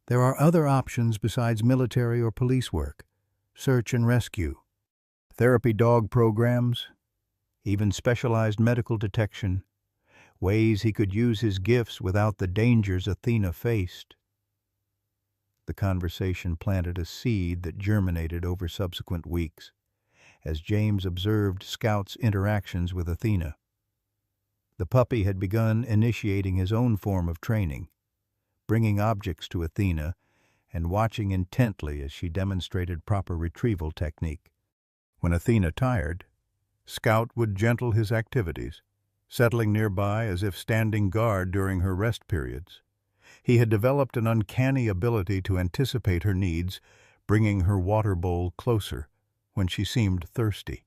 There are other options besides military or police work, search and rescue, therapy dog programs, even specialized medical detection, ways he could use his gifts without the dangers Athena faced. The conversation planted a seed that germinated over subsequent weeks, as James observed Scout's interactions with Athena. The puppy had begun initiating his own form of training, bringing objects to Athena and watching intently as she demonstrated proper retrieval technique. When Athena tired, Scout would gentle his activities, settling nearby as if standing guard during her rest periods. He had developed an uncanny ability to anticipate her needs, bringing her water bowl closer when she seemed thirsty,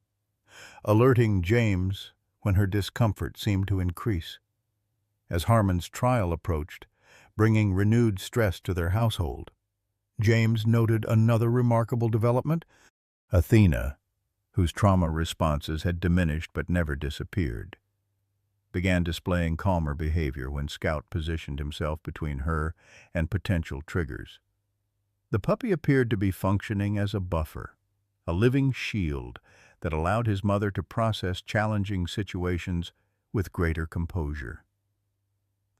alerting James when her discomfort seemed to increase. As Harmon's trial approached, bringing renewed stress to their household, James noted another remarkable development. Athena, whose trauma responses had diminished but never disappeared, began displaying calmer behavior when Scout positioned himself between her and potential triggers. The puppy appeared to be functioning as a buffer, a living shield that allowed his mother to process challenging situations with greater composure.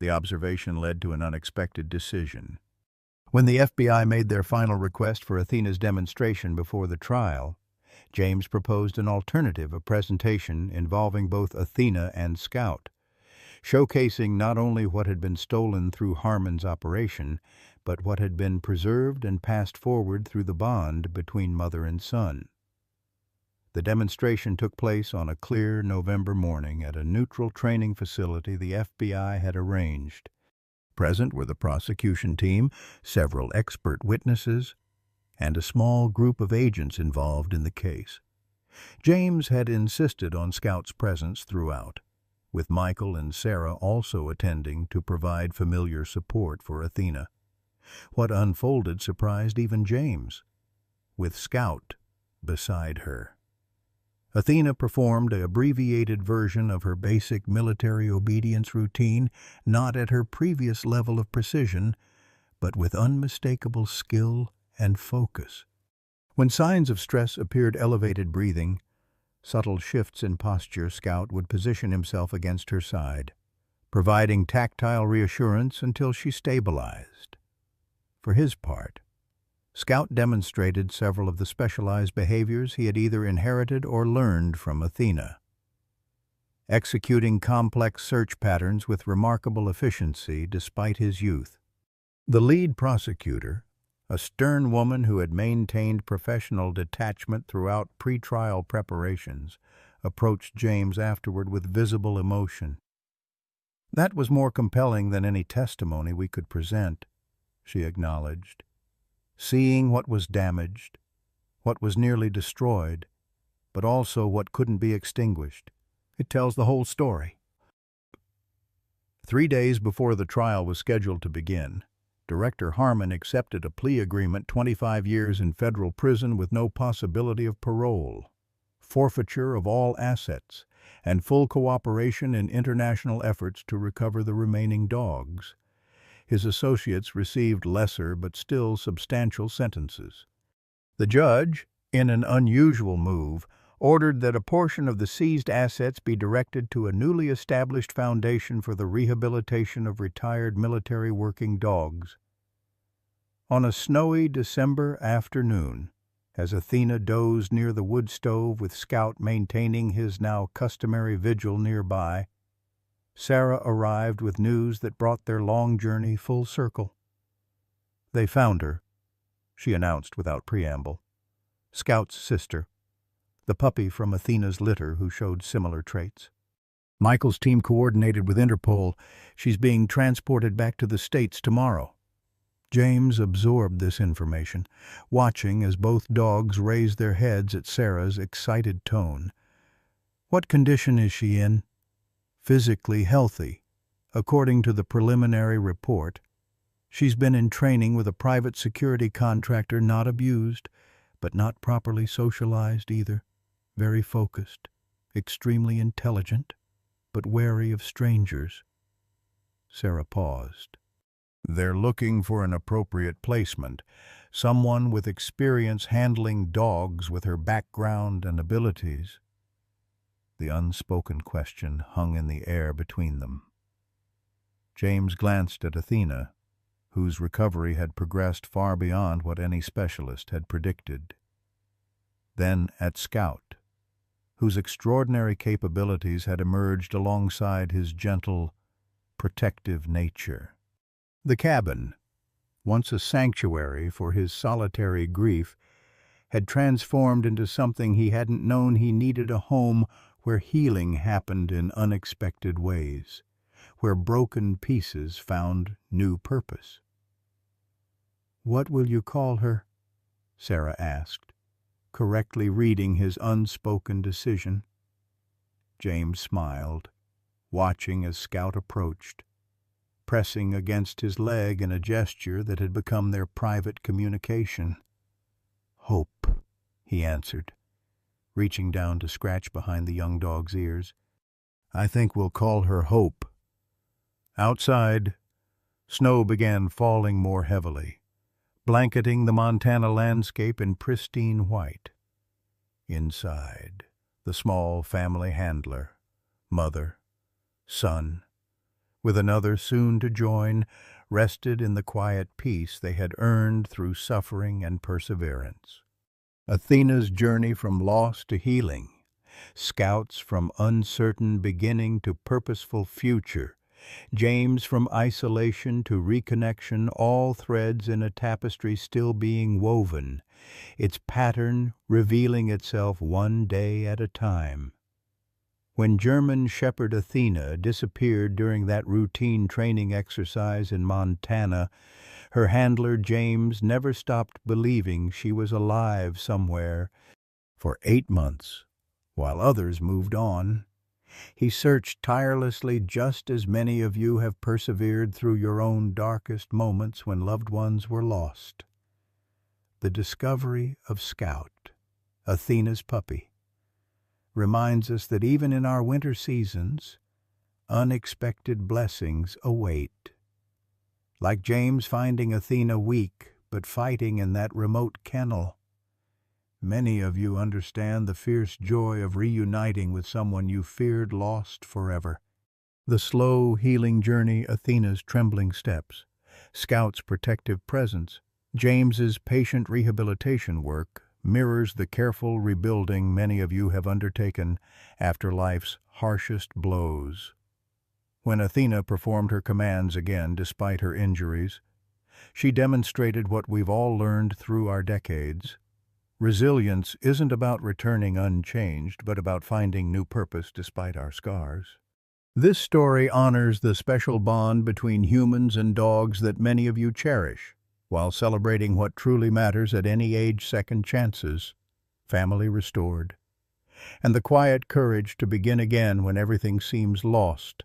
The observation led to an unexpected decision. When the FBI made their final request for Athena's demonstration before the trial, James proposed an alternative, a presentation involving both Athena and Scout, showcasing not only what had been stolen through Harmon's operation, but what had been preserved and passed forward through the bond between mother and son. The demonstration took place on a clear November morning at a neutral training facility the FBI had arranged. Present were the prosecution team, several expert witnesses, and a small group of agents involved in the case. James had insisted on Scout's presence throughout, with Michael and Sarah also attending to provide familiar support for Athena. What unfolded surprised even James, with Scout beside her. Athena performed an abbreviated version of her basic military obedience routine, not at her previous level of precision, but with unmistakable skill and focus. When signs of stress appeared, elevated breathing, subtle shifts in posture, Scout would position himself against her side, providing tactile reassurance until she stabilized. For his part, Scout demonstrated several of the specialized behaviors he had either inherited or learned from Athena, executing complex search patterns with remarkable efficiency despite his youth. The lead prosecutor, a stern woman who had maintained professional detachment throughout pretrial preparations, approached James afterward with visible emotion. "That was more compelling than any testimony we could present," she acknowledged. "Seeing what was damaged, what was nearly destroyed, but also what couldn't be extinguished. It tells the whole story." 3 days before the trial was scheduled to begin, Director Harmon accepted a plea agreement: 25 years in federal prison with no possibility of parole, forfeiture of all assets, and full cooperation in international efforts to recover the remaining dogs. His associates received lesser but still substantial sentences. The judge, in an unusual move, ordered that a portion of the seized assets be directed to a newly established foundation for the rehabilitation of retired military working dogs. On a snowy December afternoon, as Athena dozed near the wood stove with Scout maintaining his now customary vigil nearby, Sarah arrived with news that brought their long journey full circle. "They found her," she announced without preamble. "Scout's sister, the puppy from Athena's litter who showed similar traits. Michael's team coordinated with Interpol. She's being transported back to the States tomorrow." James absorbed this information, watching as both dogs raised their heads at Sarah's excited tone. "What condition is she in?" "Physically healthy, according to the preliminary report. She's been in training with a private security contractor, not abused, but not properly socialized either. Very focused, extremely intelligent, but wary of strangers." Sarah paused. They're looking for an appropriate placement, someone with experience handling dogs with her background and abilities. The unspoken question hung in the air between them. James glanced at Athena, whose recovery had progressed far beyond what any specialist had predicted. Then at Scout, whose extraordinary capabilities had emerged alongside his gentle, protective nature. The cabin, once a sanctuary for his solitary grief, had transformed into something he hadn't known. He needed a home where healing happened in unexpected ways, where broken pieces found new purpose. "What will you call her?" Sarah asked, correctly reading his unspoken decision. James smiled, watching as Scout approached, pressing against his leg in a gesture that had become their private communication. "Hope," he answered, reaching down to scratch behind the young dog's ears. "I think we'll call her Hope." Outside, snow began falling more heavily, blanketing the Montana landscape in pristine white. Inside, the small family handler, mother, son, with another soon to join, rested in the quiet peace they had earned through suffering and perseverance. Athena's journey from loss to healing, Scout's from uncertain beginning to purposeful future, James from isolation to reconnection, all threads in a tapestry still being woven, its pattern revealing itself one day at a time. When German Shepherd Athena disappeared during that routine training exercise in Montana, her handler James never stopped believing she was alive somewhere. For 8 months, while others moved on, he searched tirelessly, just as many of you have persevered through your own darkest moments when loved ones were lost. The discovery of Scout, Athena's puppy, reminds us that even in our winter seasons, unexpected blessings await. Like James finding Athena weak but fighting in that remote kennel, many of you understand the fierce joy of reuniting with someone you feared lost forever. The slow, healing journey, Athena's trembling steps, Scout's protective presence, James's patient rehabilitation work, mirrors the careful rebuilding many of you have undertaken after life's harshest blows. When Athena performed her commands again despite her injuries, she demonstrated what we've all learned through our decades. Resilience isn't about returning unchanged, but about finding new purpose despite our scars. This story honors the special bond between humans and dogs that many of you cherish, while celebrating what truly matters at any age: second chances, family restored, and the quiet courage to begin again when everything seems lost.